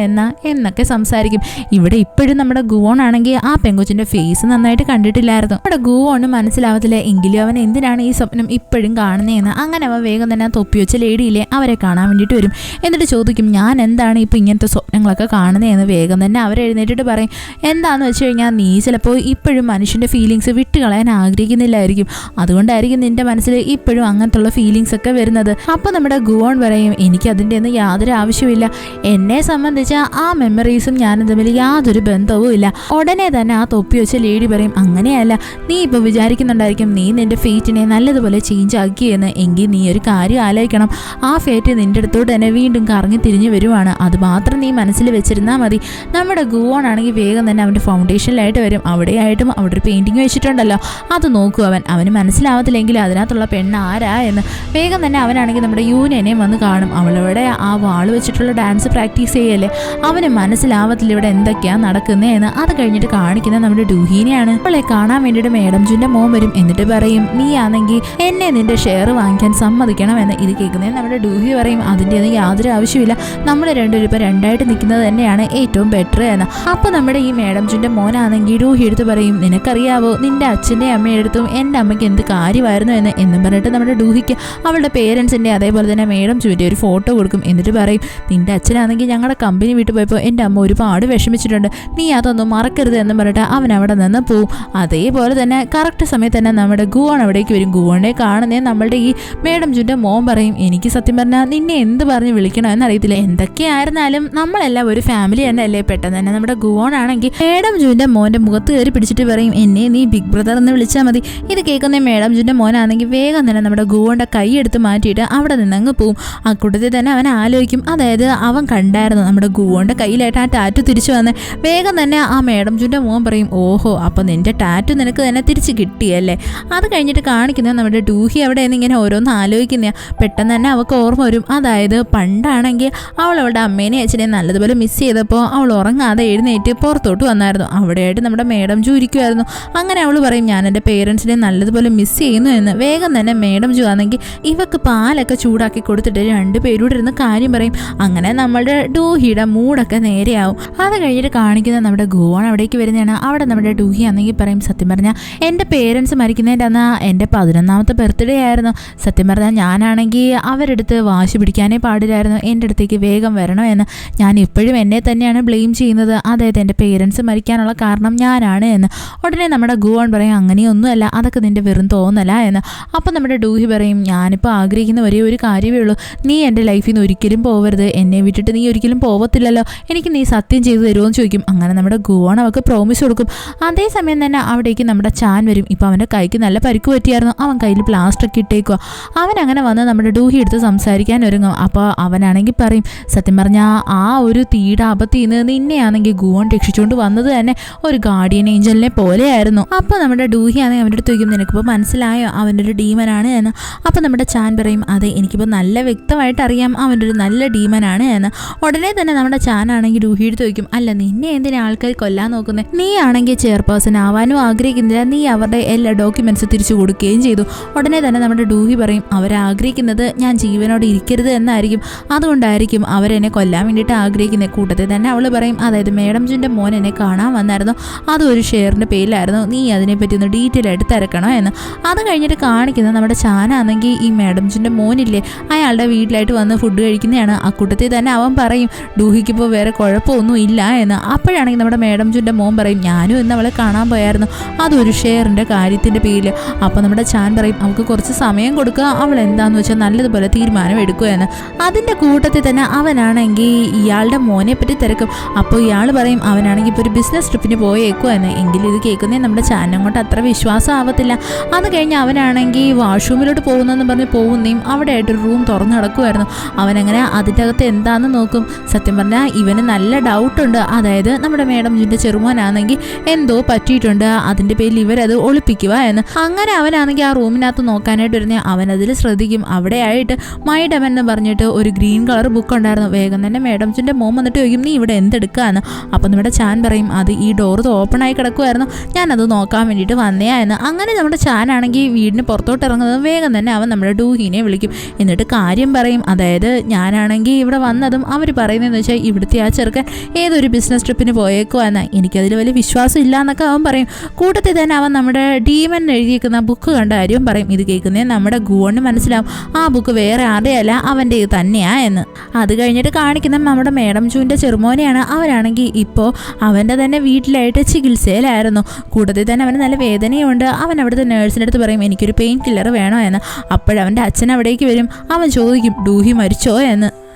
Speaker 1: എന്നൊക്കെ സംസാരിക്കും. ഇവിടെ ഇപ്പോഴും നമ്മുടെ ഗുവോൺ ആണെങ്കിൽ ആ പെങ്കൊച്ചിൻ്റെ ഫേസ് നന്നായിട്ട് കണ്ടിട്ടില്ലായിരുന്നു. നമ്മുടെ ഗുവോണ് മനസ്സിലാവത്തില്ല. എങ്കിലും അവൻ എന്തിനാണ് ഈ സ്വപ്നം ഇപ്പോഴും കാണുന്നതെന്ന്. അങ്ങനെ അവൻ വേഗം തന്നെ തൊപ്പി വെച്ച ലേഡിയിലെ അവരെ കാണാൻ വേണ്ടിയിട്ട് വരും. എന്നിട്ട് ചോദിക്കും, ഞാൻ എന്താണ് ഇപ്പോൾ ഇങ്ങനത്തെ സ്വപ്നങ്ങളൊക്കെ കാണുന്നതെന്ന്. വേഗം തന്നെ അവരെഴുന്നേറ്റിട്ട് പറയും, എന്താണെന്ന് വെച്ച് കഴിഞ്ഞാൽ നീ ചിലപ്പോൾ ഇപ്പോഴും മനുഷ്യൻ്റെ ഫീലിങ്സ് വിട്ടുകളയാൻ ആഗ്രഹിക്കുന്നില്ലായിരിക്കും. അതുകൊണ്ടായിരിക്കും നിന്റെ മനസ്സിൽ ഇപ്പോഴും അങ്ങനത്തുള്ള ഫീലിങ്സ് ഒക്കെ വരുന്നത്. അപ്പോൾ നമ്മുടെ ഗുവോൺ പറയും, എനിക്ക് അതിൻ്റെ ഒന്നും യാതൊരു ആവശ്യമില്ല. എന്നെ സംബന്ധിച്ച് ആ മെമ്മറീസും ഞാനും തമ്മിൽ യാതൊരു ബന്ധവും ഇല്ല. ഉടനെ തന്നെ ആ തൊപ്പി വെച്ച ലേഡി പറയും, അങ്ങനെയല്ല, നീ ഇപ്പോൾ വിചാരിക്കുന്നുണ്ടായിരിക്കും നീ നിന്റെ ഫേറ്റിനെ നല്ലതുപോലെ ചേഞ്ച് ആക്കിയെന്ന്. എങ്കിൽ നീ ഒരു കാര്യം ആലോചിക്കണം, ആ ഫേറ്റ് നിന്റെ അടുത്തോട്ട് തന്നെ വീണ്ടും കറങ്ങി തിരിഞ്ഞു വരുവാണ്. അത് മാത്രം നീ മനസ്സിൽ വെച്ചിരുന്നാൽ മതി. നമ്മുടെ ഗുവോൺ ആണെങ്കിൽ വേഗം തന്നെ അവൻ്റെ ഫൗണ്ടേഷനിലായിട്ട് വരും. അവിടെയായിട്ടും അവിടെ ഒരു പെയിൻറ്റിങ് വെച്ചിട്ടുണ്ടല്ലോ, അത് നോക്കും. അവന് മനസ്സിലാവത്തില്ലെങ്കിൽ അതിനകത്തുള്ള പെണ്ണ് ആരാ എന്ന്. വേഗം തന്നെ അവനാണെങ്കിൽ നമ്മുടെ യൂനിയനെയും വന്ന് കാണും. അവളവിടെ ആ വാൾ വെച്ചിട്ടുള്ള ഡാൻസ് പ്രാക്ടീസ് ചെയ്യല്ലേ. അവന് മനസ്സിലാവത്തില്ല ഇവിടെ എന്തൊക്കെയാണ് നടക്കുന്നതെന്ന്. അത് കഴിഞ്ഞിട്ട് കാണിക്കുന്നത് നമ്മുടെ ഡൂഹീനെയാണ്. അവളെ കാണാൻ വേണ്ടിയിട്ട് മേഡം ജുൻ്റെ മോൻ വരും. എന്നിട്ട് പറയും, നീ ആണെങ്കിൽ എന്നെ നിന്റെ ഷെയർ വാങ്ങിക്കാൻ സമ്മതിക്കണമെന്ന്. ഇത് കേൾക്കുന്നത് നമ്മുടെ ഡൂഹി പറയും, അതിൻ്റെ ഒന്നും യാതൊരു ആവശ്യമില്ല, നമ്മൾ രണ്ടുപേരും ഇപ്പോൾ രണ്ടായിട്ട് നിൽക്കുന്നത് തന്നെയാണ് ഏറ്റവും ബെറ്റർ എന്ന്. അപ്പോൾ നമ്മുടെ ഈ മേഡം ജുൻ്റെ മോനാണെങ്കിൽ ഡൂഹി എടുത്ത് പറയും, നിനക്കറിയാവോ നിന്റെ അച്ഛൻ്റെ അമ്മയുടെ അടുത്തും എൻ്റെ അമ്മയ്ക്ക് എന്ത് കാര്യമായിരുന്നു എന്നും പറഞ്ഞിട്ട് നമ്മുടെ ഡൂഹിക്ക് അവളുടെ പേരൻസിൻ്റെ അതേപോലെ തന്നെ മേഡം ജുവിൻ്റെ ഒരു ഫോട്ടോ കൊടുക്കും. എന്നിട്ട് പറയും, നിന്റെ അച്ഛനാണെങ്കിൽ ഞങ്ങളുടെ കമ്പനി വീട്ടിൽ പോയപ്പോൾ എൻ്റെ അമ്മ ഒരുപാട് വിഷമിച്ചിട്ടുണ്ട്, നീ അതൊന്നും മറക്കരുത് എന്ന് പറഞ്ഞിട്ട് അവൻ അവിടെ നിന്ന് പോവും. അതേപോലെ തന്നെ കറക്റ്റ് സമയത്ത് തന്നെ നമ്മുടെ ഗുവോൺ അവിടേക്ക് വരും. ഗുവോണെ കാണുന്നേ നമ്മളുടെ ഈ മേഡം ജുൻ്റെ മോൻ പറയും, എനിക്ക് സത്യം പറഞ്ഞാൽ നിന്നെ എന്ത് പറഞ്ഞ് വിളിക്കണമെന്ന് അറിയത്തില്ല, എന്തൊക്കെയായിരുന്നാലും നമ്മളെല്ലാം ഒരു ഫാമിലി തന്നെ അല്ലേ. പെട്ടെന്ന് തന്നെ നമ്മുടെ ഗുവോൺ ആണെങ്കിൽ മേഡം ജുൻ്റെ മോൻ്റെ മുഖത്ത് കയറി പിടിച്ചിട്ട് പറയും, എന്നെ നീ ബിഗ് ബ്രദർ എന്ന് വിളിച്ചാൽ മതി. ഇത് കേൾക്കുന്ന മേഡം ജുൻ്റെ മോനാണെങ്കിൽ വേഗം തന്നെ നമ്മുടെ ഗുവോൻ്റെ കൈ എടുത്ത് മാറ്റിയിട്ട് അവിടെ നിന്ന് അങ്ങ് പോവും. ആ കൂട്ടത്തിൽ തന്നെ അവൻ ആലോചിക്കും, അതായത് അവൻ കണ്ടായിരുന്നു നമ്മുടെ ഗുവോൻ്റെ കയ്യിലായിട്ട് ആ ടാറ്റു തിരിച്ചു വന്ന്. വേഗം തന്നെ ആ മേഡം ജുൻ്റെ മോൻ പറയും, ഓഹോ, അപ്പോൾ നിന്റെ ടാറ്റു നിനക്ക് തന്നെ തിരിച്ച് കിട്ടിയല്ലേ. അത് കഴിഞ്ഞിട്ട് കാണിക്കുന്നത് നമ്മുടെ ഡൂഹി അവിടെ നിന്ന് ഇങ്ങനെ ഓരോന്ന് ആലോചിക്കുന്ന. പെട്ടെന്ന് തന്നെ അവൾക്ക് ഓർമ്മ വരും, അതായത് പണ്ടാണെങ്കിൽ അവൾ അവളുടെ അമ്മേനെ അച്ഛനെ നല്ലതുപോലെ മിസ് ചെയ്തപ്പോൾ അവൾ ഉറങ്ങാതെ എഴുന്നേറ്റ് പുറത്തോട്ട് വന്നായിരുന്നു. അവിടെയായിട്ട് നമ്മുടെ മേഡം ജു ഇരിക്കുമായിരുന്നു. അങ്ങനെ അവൾ പറയും, ഞാൻ എൻ്റെ പേരൻസിനെ നല്ലതുപോലെ മിസ് ചെയ്യുന്നു എന്ന്. വേഗം തന്നെ മേഡം ജു ആണെങ്കിൽ ഇവക്ക് പാലൊക്കെ ചൂടാക്കി കൊടുത്തിട്ട് രണ്ടുപേരൂടെ ഇരുന്ന് കാര്യം പറയും. അങ്ങനെ നമ്മളുടെ ഡൂഹിയുടെ മൂടൊക്കെ നേരെയാവും. അത് കഴിഞ്ഞിട്ട് കാണിക്കുന്ന നമ്മുടെ ഗുവോൺ അവിടേക്ക് വരുന്നതാണ്. അവിടെ നമ്മുടെ ഡൂഹി ആണെങ്കിൽ പറയും, സത്യം പറഞ്ഞാൽ എൻ്റെ പേരൻസ് മരിക്കുന്നതിൻ്റെ അന്ന് എൻ്റെ 11ാമത്തെ ബർത്ത്ഡേ ആയിരുന്നു. സത്യം പറഞ്ഞാൽ ഞാനാണെങ്കിൽ അവരെടുത്ത് വാശി പിടിക്കാനേ പാടില്ലായിരുന്നു, എൻ്റെ അടുത്തേക്ക് വേഗം വരണം എന്ന്. ഞാൻ ഇപ്പോഴും എന്നെ തന്നെയാണ് ബ്ലെയിം ചെയ്യുന്നത്, അതായത് എൻ്റെ പേരൻസ് മരിക്കാനുള്ള കാരണം ഞാനാണ് എന്ന്. ഉടനെ നമ്മുടെ ഗുവോൺ പറയും, അങ്ങനെയൊന്നുമല്ല, അതൊക്കെ നിൻ്റെ വെറും തോന്നല എന്ന്. അപ്പം നമ്മുടെ ഡൂഹി പറയും, ഞാനിപ്പോൾ ആഗ്രഹിക്കുന്ന ഒരേ ഒരു കാര്യമേ ഉള്ളൂ, നീ എൻ്റെ ലൈഫിൽ നിന്ന് ഒരിക്കലും പോവരുത്, എന്നെ വിട്ടിട്ട് നീ ഒരിക്കലും പോവത്തില്ലല്ലോ, എനിക്ക് നീ സത്യം ചെയ്തു തരുമോ എന്ന് ചോദിക്കും. അങ്ങനെ നമ്മുടെ ഗുവോൺ അവൾക്ക് പ്രോമിസ് കൊടുക്കും. അതേസമയം തന്നെ അവിടേക്ക് നമ്മുടെ ചാൻ വരും. ഇപ്പോൾ അവൻ്റെ കൈക്ക് നല്ല പരിക്ക് പറ്റിയായിരുന്നു, അവൻ കയ്യിൽ പ്ലാസ്റ്റർ ഒക്കെ ഇട്ടേക്കുക. അവൻ അങ്ങനെ വന്ന് നമ്മുടെ ഡൂഹി എടുത്ത് സംസാരിക്കാൻ ഒരുങ്ങും. അപ്പോൾ അവനാണെങ്കിൽ പറയും, സത്യം പറഞ്ഞാൽ ആ ഒരു തീയുടെ ആപത്തിൽ നിന്ന് നിന്നെയാണെങ്കിൽ ഗുവോൺ രക്ഷിച്ചുകൊണ്ട് വന്നത് തന്നെ ഒരു ഗാർഡിയൻ ഏഞ്ചലിനെ പോലെയായിരുന്നു. അപ്പോൾ നമ്മുടെ ഡൂഹി ആണെങ്കിൽ അവൻ്റെ അടുത്ത് ചോദിക്കും, നിനക്കിപ്പോൾ മനസ്സിലായോ അവൻ്റെ ഒരു ഡീമനാണ് എന്ന്. അപ്പോൾ നമ്മുടെ ചാൻ പറയും, അതെ, എനിക്കിപ്പോൾ നല്ല വ്യക്തമായിട്ട് അറിയാം അവൻ്റെ ഒരു നല്ല ഡീമനാണ് എന്ന്. ഉടനെ തന്നെ നമ്മുടെ ചാൻ ആണെങ്കിൽ ഡൂഹി എടുത്ത് ചോദിക്കും, അല്ല നിന്നെ എന്തിനാ ആൾക്കാർ കൊല്ലാൻ നോക്കുന്നത്, നീ ആണെങ്കിൽ ചെയർപേഴ്സൺ ആവാനും ആഗ്രഹിക്കുന്നില്ല, നീ അവരുടെ എല്ലാ ഡോക്യുമെൻറ്റ്സ് തിരിച്ചു കൊടുക്കുകയും ചെയ്തു. ഉടനെ തന്നെ നമ്മുടെ ഡൂഹി പറയും, അവരാഗ്രഹിക്കുന്നത് ഞാൻ ജീവനോട് ഇരിക്കരുത് എന്നായിരിക്കും, അതുകൊണ്ടായിരിക്കും അവരെന്നെ കൊല്ലാൻ വേണ്ടിയിട്ട് ആഗ്രഹിക്കുന്നത്. കൂട്ടത്തിൽ തന്നെ അവൾ പറയും, അതായത് മേഡം ജുൻ്റെ മോൻ എന്നെ കാണാൻ വന്നായിരുന്നു, അതൊരു ഷെയറിൻ്റെ പേരിലായിരുന്നു, നീ അതിനെപ്പറ്റി ഒന്ന് ഡീറ്റെയിൽ ആയിട്ട് തിരക്കണോ എന്ന്. അത് കഴിഞ്ഞിട്ട് കാണിക്കുന്നത് നമ്മുടെ ചാനാണെങ്കിൽ ഈ മേഡം ജുൻ്റെ മോനില്ലേ അയാളുടെ വീട്ടിലായിട്ട് വന്ന് ഫുഡ് കഴിക്കുന്നതാണ്. ആ കൂട്ടത്തിൽ തന്നെ അവൻ പറയും, ഡൂഹിക്കിപ്പോൾ വേറെ കുഴപ്പമൊന്നും ഇല്ല എന്ന്. അപ്പോഴാണെങ്കിൽ നമ്മുടെ മേഡം ജുൻ്റെ മോൻ പറയും, ഞാനും ഇന്ന് അവളെ കാണാൻ പോയായിരുന്നു, അതൊരു ഷെയറിൻ്റെ കാര്യത്തിൻ്റെ പേരിൽ. അപ്പോൾ നമ്മുടെ ചാൻ പറയും, അവൾക്ക് കുറച്ച് സമയം കൊടുക്കുക, അവൾ എന്താണെന്ന് വെച്ചാൽ നല്ലതുപോലെ തീരുമാനം എടുക്കുക എന്ന്. അതിൻ്റെ കൂട്ടത്തിൽ തന്നെ അവനാണെങ്കിൽ ഇയാളുടെ മോനെ പറ്റി തിരക്കും. അപ്പോൾ ഇയാൾ പറയും, അവനാണെങ്കിൽ ഇപ്പോൾ ഒരു ബിസിനസ് ട്രിപ്പിന് പോയേക്കുക എന്ന്. എങ്കിലും ഇത് കേൾക്കുന്നേ നമ്മുടെ ചാൻ അങ്ങോട്ട് അത്ര വിശ്വാസം ആവത്തില്ല. അത് കഴിഞ്ഞ് അവനാണെങ്കിൽ വാഷ്റൂമിലോട്ട് പോകുന്നതെന്ന് പറഞ്ഞ് പോകുന്നേയും അവിടെ ആയിട്ടൊരു റൂം തുറന്നു കിടക്കുമായിരുന്നു. അവനങ്ങനെ അതിൻ്റെ അകത്ത് എന്താണെന്ന് നോക്കും. സത്യം പറഞ്ഞാൽ ഇവന് നല്ല ഡൗട്ടുണ്ട്, അതായത് നമ്മുടെ മേഡം ജുൻ്റെ ചെറുമോനാണെങ്കിൽ എന്തോ പറ്റിയിട്ടുണ്ട്, അതിൻ്റെ പേരിൽ ഇവരത് ഒളിപ്പിക്കുക എന്ന്. അങ്ങനെ അവനാണെങ്കിൽ ആ റൂമിനകത്ത് നോക്കാനായിട്ട് വരുന്ന അവനതിൽ ശ്രദ്ധിക്കും. അവിടെ ആയിട്ട് മൈഡമൻ എന്ന് പറഞ്ഞിട്ട് ഒരു ഗ്രീൻ കളർ ബുക്ക് ഉണ്ടായിരുന്നു. വേഗം തന്നെ മേഡം ജുൻ്റെ മോൻ വന്നിട്ട് ചോദിക്കും, നീ ഇവിടെ എന്തെടുക്കുകയെന്ന്. അപ്പം നമ്മുടെ ചാൻ പറയും, അത് ഈ ഡോറ് ഓപ്പണായി കിടക്കുമായിരുന്നു, ഞാനത് നോക്കാൻ വേണ്ടിയിട്ട് വന്നയാ എന്ന്. അങ്ങനെ നമ്മുടെ ചാനാണെങ്കിൽ വീടിന് പുറത്തോട്ട് ഇറങ്ങുന്നത് വേഗം തന്നെ അവൻ നമ്മുടെ ഡൂഹിനെ വിളിക്കും. എന്നിട്ട് കാര്യം പറയും, അതായത് ഞാനാണെങ്കിൽ ഇവിടെ വന്നതും അവർ പറയുന്നതെന്ന് വെച്ചാൽ ഇവിടുത്തെ ആ ചെറുക്കൻ ഏതൊരു ബിസിനസ് ട്രിപ്പിന് പോയേക്കുവാന്ന്, എനിക്കതിൽ വലിയ വിശ്വാസം ഇല്ല എന്നൊക്കെ അവൻ പറയും. കൂട്ടത്തിൽ തന്നെ അവൻ നമ്മുടെ ഡീമൻ എഴുതിയിരിക്കുന്ന ബുക്ക് കണ്ട കാര്യവും പറയും. ഇത് കേൾക്കുന്നേ നമ്മുടെ ഗുവോണിന് മനസ്സിലാവും ആ ബുക്ക് വേറെ ആരുടെയല്ല അവൻ്റെ തന്നെയാ എന്ന്. അത് കഴിഞ്ഞിട്ട് കാണിക്കുന്ന നമ്മുടെ മേഡം ജൂൻ്റെ ചെറുമോനെയാണ്. അവരാണെങ്കിൽ ഇപ്പോൾ അവൻ്റെ തന്നെ വീട്ടിലായിട്ട് ചികിത്സയിലായിരുന്നു. കൂട്ടത്തിൽ തന്നെ അവന് നല്ല വേദനയുണ്ട്. അവൻ അവിടുത്തെ നേഴ്സിൻ്റെ അടുത്ത് പറയും എനിക്കൊരു പെയിൻ കില്ലർ വേണോ എന്ന്. അപ്പോഴവൻ്റെ അച്ഛൻ അവിടേക്ക് വരും. അവൻ ചോദിക്കും ഡൂഹി മരിച്ചോ എന്ന്.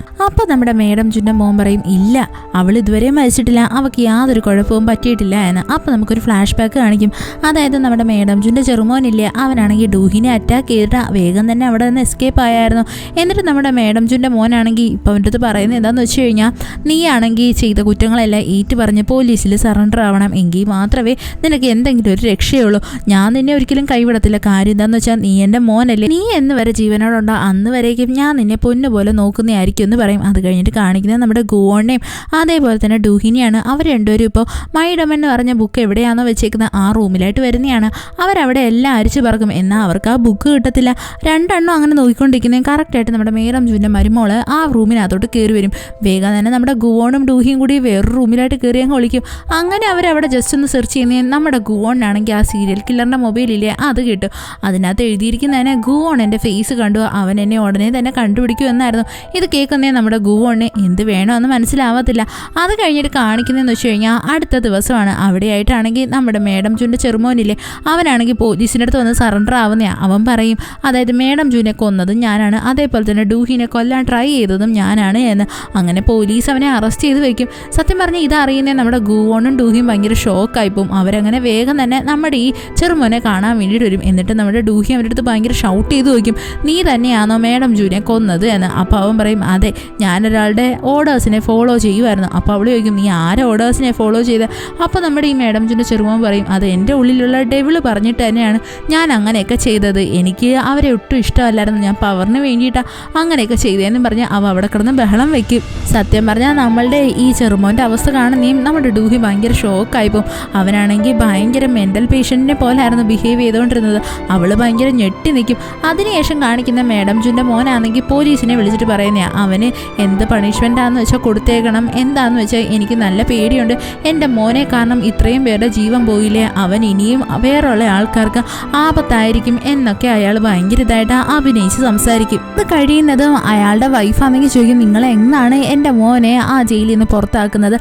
Speaker 1: അപ്പോൾ നമ്മുടെ മേഡം ജൂൻ്റെ മോൻ പറയും ഇല്ല, അവൾ ഇതുവരെ മരിച്ചിട്ടില്ല, അവൾക്ക് യാതൊരു കുഴപ്പവും പറ്റിയിട്ടില്ല എന്ന്. അപ്പോൾ നമുക്കൊരു ഫ്ലാഷ് ബാക്ക് കാണിക്കും. അതായത് നമ്മുടെ മേഡം ജൂൻ്റെ ചെറുമോനില്ലേ, അവനാണെങ്കിൽ ഡൂഹിനെ അറ്റാക്ക് ചെയ്തിട്ട് വേഗം തന്നെ അവിടെ നിന്ന് എസ്കേപ്പ് ആയായിരുന്നു. എന്നിട്ട് നമ്മുടെ മേഡം ജൂൻ്റെ മോനാണെങ്കിൽ ഇപ്പോൾ അവൻ്റെ അടുത്ത് പറയുന്നത് എന്താണെന്ന് വെച്ച് കഴിഞ്ഞാൽ നീ ആണെങ്കിൽ ചെയ്ത കുറ്റങ്ങളെല്ലാം ഏറ്റു പറഞ്ഞ് പോലീസിൽ സറണ്ടർ ആവണം, എങ്കിൽ മാത്രമേ നിനക്ക് എന്തെങ്കിലും ഒരു രക്ഷയുള്ളൂ. ഞാൻ നിന്നെ ഒരിക്കലും കൈവിടത്തില്ല. കാര്യം എന്താണെന്ന് വെച്ചാൽ നീ എൻ്റെ മോനല്ലേ, നീ എന്ന് വരെ ജീവനോടുണ്ടോ അന്ന് വരേക്കും ഞാൻ നിന്നെ പൊന്നുപോലെ നോക്കുന്നതായിരിക്കും എന്ന് പറയും. അത് കഴിഞ്ഞിട്ട് കാണിക്കുന്നത് നമ്മുടെ ഗുവോണിനെയും അതേപോലെ തന്നെ ഡൂഹിനെയാണ്. അവർ രണ്ടുപേരും ഇപ്പോൾ മൈഡം എന്ന് പറഞ്ഞ ബുക്ക് എവിടെയാണോ വെച്ചേക്കുന്നത് ആ റൂമിലായിട്ട് വരുന്നതാണ്. അവരവിടെ എല്ലാം അരിച്ചു പറക്കും. എന്നാൽ അവർക്ക് ആ ബുക്ക് കിട്ടത്തില്ല. രണ്ടെണ്ണം അങ്ങനെ നോക്കിക്കൊണ്ടിരിക്കുന്നത് കറക്റ്റായിട്ട് നമ്മുടെ മേഡം ജൂൻ്റെ മരുമോള് ആ റൂമിനകത്തോട്ട് കയറി വരും. വേഗം തന്നെ നമ്മുടെ ഗുവോണും ഡൂഹിയും കൂടി വേറൊരു റൂമിലായിട്ട് കയറി അങ്ങ് ഒളിക്കും. അങ്ങനെ അവരവിടെ ജസ്റ്റ് ഒന്ന് സെർച്ച് ചെയ്യുന്നത് നമ്മുടെ ഗുവോണിനാണെങ്കിൽ ആ സീരിയൽ കില്ലറിൻ്റെ മൊബൈലില്ലേ അത് കിട്ടും. അതിനകത്ത് എഴുതിയിരിക്കുന്നതിനെ ഗുവോൺ എൻ്റെ ഫേസ് കണ്ടു, അവൻ എന്നെ ഉടനെ തന്നെ കണ്ടുപിടിക്കുമെന്നായിരുന്നു. ഇത് കേൾക്കുന്നേ നമ്മുടെ ഗുവോണിന് എന്ത് വേണമെന്ന് മനസ്സിലാവത്തില്ല. അത് കഴിഞ്ഞിട്ട് കാണിക്കുന്നതെന്ന് വെച്ച് കഴിഞ്ഞാൽ അടുത്ത ദിവസമാണ്. അവിടെയായിട്ടാണെങ്കിൽ നമ്മുടെ മേഡം ജൂൻ്റെ ചെറുമോനില്ലേ, അവനാണെങ്കിൽ പോലീസിൻ്റെ അടുത്ത് വന്ന് സറണ്ടർ ആവുന്നതാണ്. അവൻ പറയും അതായത് മേഡം ജൂനെ കൊന്നതും ഞാനാണ്, അതേപോലെ തന്നെ ഡൂഹിനെ കൊല്ലാൻ ട്രൈ ചെയ്തതും ഞാനാണ് എന്ന്. അങ്ങനെ പോലീസ് അവനെ അറസ്റ്റ് ചെയ്ത് വെക്കും. സത്യം പറഞ്ഞാൽ ഇതറിയുന്നേ നമ്മുടെ ഗുവോണും ഡൂഹിയും ഭയങ്കര ഷോക്കായിപ്പോവും. അവരങ്ങനെ വേഗം തന്നെ നമ്മുടെ ഈ ചെറുമോനെ കാണാൻ വേണ്ടിയിട്ട് വരും. എന്നിട്ട് നമ്മുടെ ഡൂഹി അവരുടെ അടുത്ത് ഭയങ്കര ഷൗട്ട് ചെയ്ത് വയ്ക്കും നീ തന്നെയാണോ മേഡം ജൂനെ കൊന്നത് എന്ന്. അപ്പോൾ അവൻ പറയും അതെ, ഞാനൊരാളുടെ ഓർഡേഴ്സിനെ ഫോളോ ചെയ്യുമായിരുന്നു. അപ്പോൾ അവൾ ചോദിക്കും നീ ആരെ ഓർഡേഴ്സിനെ ഫോളോ ചെയ്ത്. അപ്പോൾ നമ്മുടെ ഈ മേഡം ജൂൻ്റെ ചെറുമോൻ പറയും അത് എൻ്റെ ഉള്ളിലുള്ള ഡെവിള് പറഞ്ഞിട്ട് തന്നെയാണ് ഞാൻ അങ്ങനെയൊക്കെ ചെയ്തത്, എനിക്ക് അവരെ ഒട്ടും ഇഷ്ടമല്ലായിരുന്നു, ഞാൻ പവറിന് വേണ്ടിയിട്ടാണ് അങ്ങനെയൊക്കെ ചെയ്തതെന്നും പറഞ്ഞ് അവ അവിടെ കിടന്ന് ബഹളം വെക്കും. സത്യം പറഞ്ഞാൽ നമ്മളുടെ ഈ ചെറുമോൻ്റെ അവസ്ഥ കാണുന്നേയും നമ്മുടെ ഡൂഹി ഭയങ്കര ഷോക്കായിപ്പോവും. അവനാണെങ്കിൽ ഭയങ്കര മെൻ്റൽ പേഷ്യൻറ്റിനെ പോലായിരുന്നു ബിഹേവ് ചെയ്തുകൊണ്ടിരുന്നത്. അവൾ ഭയങ്കര ഞെട്ടി നിൽക്കും. അതിനുശേഷം കാണിക്കുന്ന മേഡം ജൂൻ്റെ മോനാണെങ്കിൽ പോലീസിനെ വിളിച്ചിട്ട് പറയുന്നതാണ് അവന് എന്ത് പണിഷ്മെൻറ്റാന്ന് വെച്ചാൽ കൊടുത്തേക്കണം, എന്താണെന്ന് വെച്ചാൽ എനിക്ക് നല്ല പേടിയുണ്ട്, എൻ്റെ മോനെ കാരണം ഇത്രയും പേരുടെ ജീവൻ പോയില്ലേ, അവൻ ഇനിയും വേറെയുള്ള ആൾക്കാർക്ക് ആപത്തായിരിക്കും എന്നൊക്കെ അയാൾ ഭയങ്കര ഇതായിട്ട് അഭിനയിച്ച് സംസാരിക്കും. ഇത് കഴിയുന്നതും അയാളുടെ വൈഫാണെങ്കിൽ ചോദിക്കും നിങ്ങൾ എന്നാണ് എൻ്റെ മോനെ ആ ജയിലിൽ നിന്ന് പുറത്താക്കുന്നത്,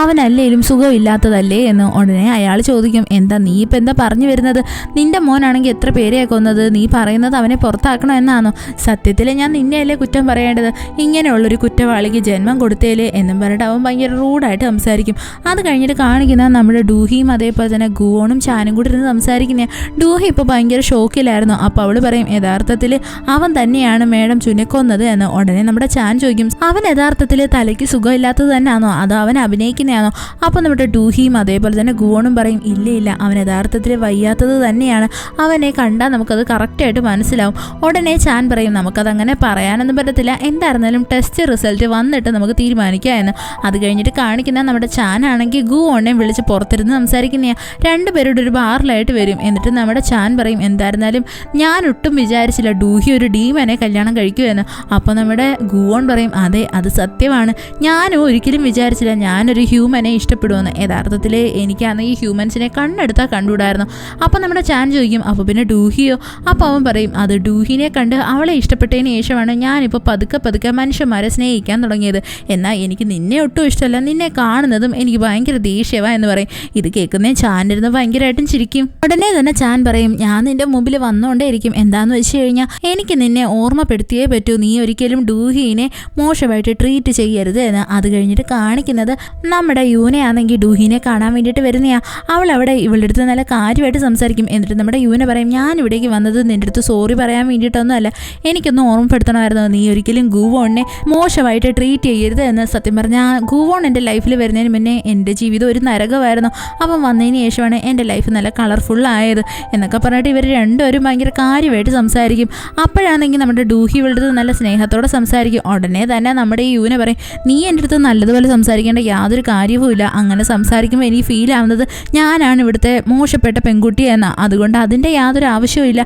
Speaker 1: അവനല്ലേലും സുഖമില്ലാത്തതല്ലേ എന്ന്. ഉടനെ അയാൾ ചോദിക്കും എന്താ നീ ഇപ്പം എന്താ പറഞ്ഞു വരുന്നത്, നിൻ്റെ മോനാണെങ്കിൽ എത്ര പേരെയാണ് കൊന്നത്, നീ പറയുന്നത് അവനെ പുറത്താക്കണോ എന്നാണോ? സത്യത്തിൽ ഞാൻ നിന്നെയല്ലേ കുറ്റം പറയേണ്ടത്, ഇങ്ങനെയുള്ളൊരു കുറ്റവാളിക്ക് ജന്മം കൊടുത്തേലേ എന്നും പറഞ്ഞിട്ട് അവൻ ഭയങ്കര റൂഡായിട്ട് സംസാരിക്കും. അത് കഴിഞ്ഞിട്ട് കാണിക്കുന്ന നമ്മുടെ ഡൂഹിയും അതേപോലെ തന്നെ ഗുവോണും ചാനും കൂടി ഇരുന്ന് സംസാരിക്കുന്ന. ഡൂഹി ഇപ്പോൾ ഭയങ്കര ഷോക്കിലായിരുന്നു. അപ്പോൾ അവൾ പറയും യഥാർത്ഥത്തിൽ അവൻ തന്നെയാണ് മേഡം ജൂനെ കൊന്നത് എന്ന്. ഉടനെ നമ്മുടെ ചാൻ ചോദിക്കും അവൻ യഥാർത്ഥത്തിൽ തലയ്ക്ക് സുഖമില്ലാത്തത് തന്നെയാണോ അതോ അവൻ അഭിനയിക്കുന്നതാണോ? അപ്പോൾ നമ്മുടെ ഡൂഹിയും അതേപോലെ തന്നെ ഗുവോണും പറയും ഇല്ല ഇല്ല, അവൻ യഥാർത്ഥത്തിൽ വയ്യാത്തത് തന്നെയാണ്, അവനെ കണ്ടാൽ നമുക്കത് കറക്റ്റായിട്ട് മനസ്സിലാവും. ഉടനെ ചാൻ പറയും നമുക്കതങ്ങനെ പറയാനൊന്നും പറ്റത്തില്ല, എന്തായിരുന്നാലും ടെസ്റ്റ് റിസൾട്ട് വന്നിട്ട് നമുക്ക് തീരുമാനിക്കാം എന്ന്. അത് കഴിഞ്ഞിട്ട് കാണിക്കുന്ന നമ്മുടെ ചാൻ ആണെങ്കിൽ ഗുവോണിനെ വിളിച്ച് പുറത്തിരുന്ന് സംസാരിക്കുന്ന രണ്ടുപേരുടെ ഒരു ബാറിലായിട്ട് വരും. എന്നിട്ട് നമ്മുടെ ചാൻ പറയും എന്തായിരുന്നാലും ഞാൻ ഒട്ടും വിചാരിച്ചില്ല ഡൂഹി ഒരു ഡീമനെ കല്യാണം കഴിക്കുമെന്ന്. അപ്പോൾ നമ്മുടെ ഗുവോൺ പറയും അതെ അത് സത്യമാണ്, ഞാനും ഒരിക്കലും വിചാരിച്ചില്ല ഞാനൊരു ഹ്യൂമനെ ഇഷ്ടപ്പെടുമെന്ന്, യഥാർത്ഥത്തിൽ എനിക്കാണ് ഈ ഹ്യൂമൻസിനെ കണ്ടെടുത്താൽ കണ്ടുകൂടായിരുന്നു. അപ്പോൾ നമ്മുടെ ചാൻ ചോദിക്കും അപ്പോൾ പിന്നെ ഡൂഹിയോ? അപ്പോൾ അവൻ പറയും അത് ഡൂഹിനെ കണ്ട് അവളെ ഇഷ്ടപ്പെട്ടതിന് ശേഷമാണ് ഞാനിപ്പോൾ പതുക്കെ പതുക്കെ മനുഷ്യന്മാരെ സ്നേഹിക്കാൻ തുടങ്ങിയത്, എന്നാൽ എനിക്ക് നിന്നെ ഒട്ടും ഇഷ്ടമല്ല, നിന്നെ കാണുന്നതും എനിക്ക് ഭയങ്കര ദേഷ്യവാ എന്ന് പറയും. ഇത് കേൾക്കുന്നേ ചാനിരുന്ന് ഭയങ്കരമായിട്ടും ചിരിക്കും. ഉടനെ തന്നെ ചാൻ പറയും ഞാൻ നിന്റെ മുമ്പിൽ വന്നുകൊണ്ടേ ഇരിക്കും, എന്താണെന്ന് വെച്ച് കഴിഞ്ഞാൽ എനിക്ക് നിന്നെ ഓർമ്മപ്പെടുത്തിയേ പറ്റൂ, നീ ഒരിക്കലും ഡൂഹിനെ മോശമായിട്ട് ട്രീറ്റ് ചെയ്യരുത് എന്ന്. അത് കഴിഞ്ഞിട്ട് കാണിക്കുന്നത് നമ്മുടെ യൂനയാണെങ്കിൽ ഡൂഹിനെ കാണാൻ വേണ്ടിയിട്ട് വരുന്നയാ. അവൾ അവിടെ ഇവളുടെ അടുത്ത് നല്ല കാര്യമായിട്ട് സംസാരിക്കും. എന്നിട്ട് നമ്മുടെ യൂന പറയും ഞാൻ ഇവിടേക്ക് വന്നത് നിൻ്റെ അടുത്ത് സോറി പറയാൻ വേണ്ടിയിട്ടൊന്നുമല്ല, എനിക്കൊന്ന് ഓർമ്മപ്പെടുത്തണമായിരുന്നു, നീ ഒരിക്കലും ഗുവോണിനെ മോശമായിട്ട് ട്രീറ്റ് ചെയ്യരുത് എന്ന്. സത്യം പറഞ്ഞാൽ ഗുവോൺ എൻ്റെ ലൈഫിൽ വരുന്നതിന് മുന്നേ എൻ്റെ ജീവിതം ഒരു നരകമായിരുന്നു, അപ്പം വന്നതിന് ശേഷമാണ് എൻ്റെ ലൈഫ് നല്ല കളർഫുള്ളായത് എന്നൊക്കെ പറഞ്ഞിട്ട് ഇവർ രണ്ടുപേരും ഭയങ്കര കാര്യമായിട്ട് സംസാരിക്കും. അപ്പോഴാണെങ്കിൽ നമ്മുടെ ഡൂഹി ഇവളുടെ അടുത്ത് നല്ല സ്നേഹത്തോടെ സംസാരിക്കും. ഉടനെ തന്നെ നമ്മുടെ ഈ യൂന പറയും നീ എൻ്റെ അടുത്ത് നല്ലതുപോലെ സംസാരിക്കേണ്ട യാതൊരു കാര്യവുമില്ല. അങ്ങനെ സംസാരിക്കുമ്പോൾ എനിക്ക് ഫീൽ ആവുന്നത് ഞാനാണ് ഇവിടുത്തെ മോശപ്പെട്ട പെൺകുട്ടി എന്നാ. അതുകൊണ്ട് അതിൻ്റെ യാതൊരു ആവശ്യവുമില്ല.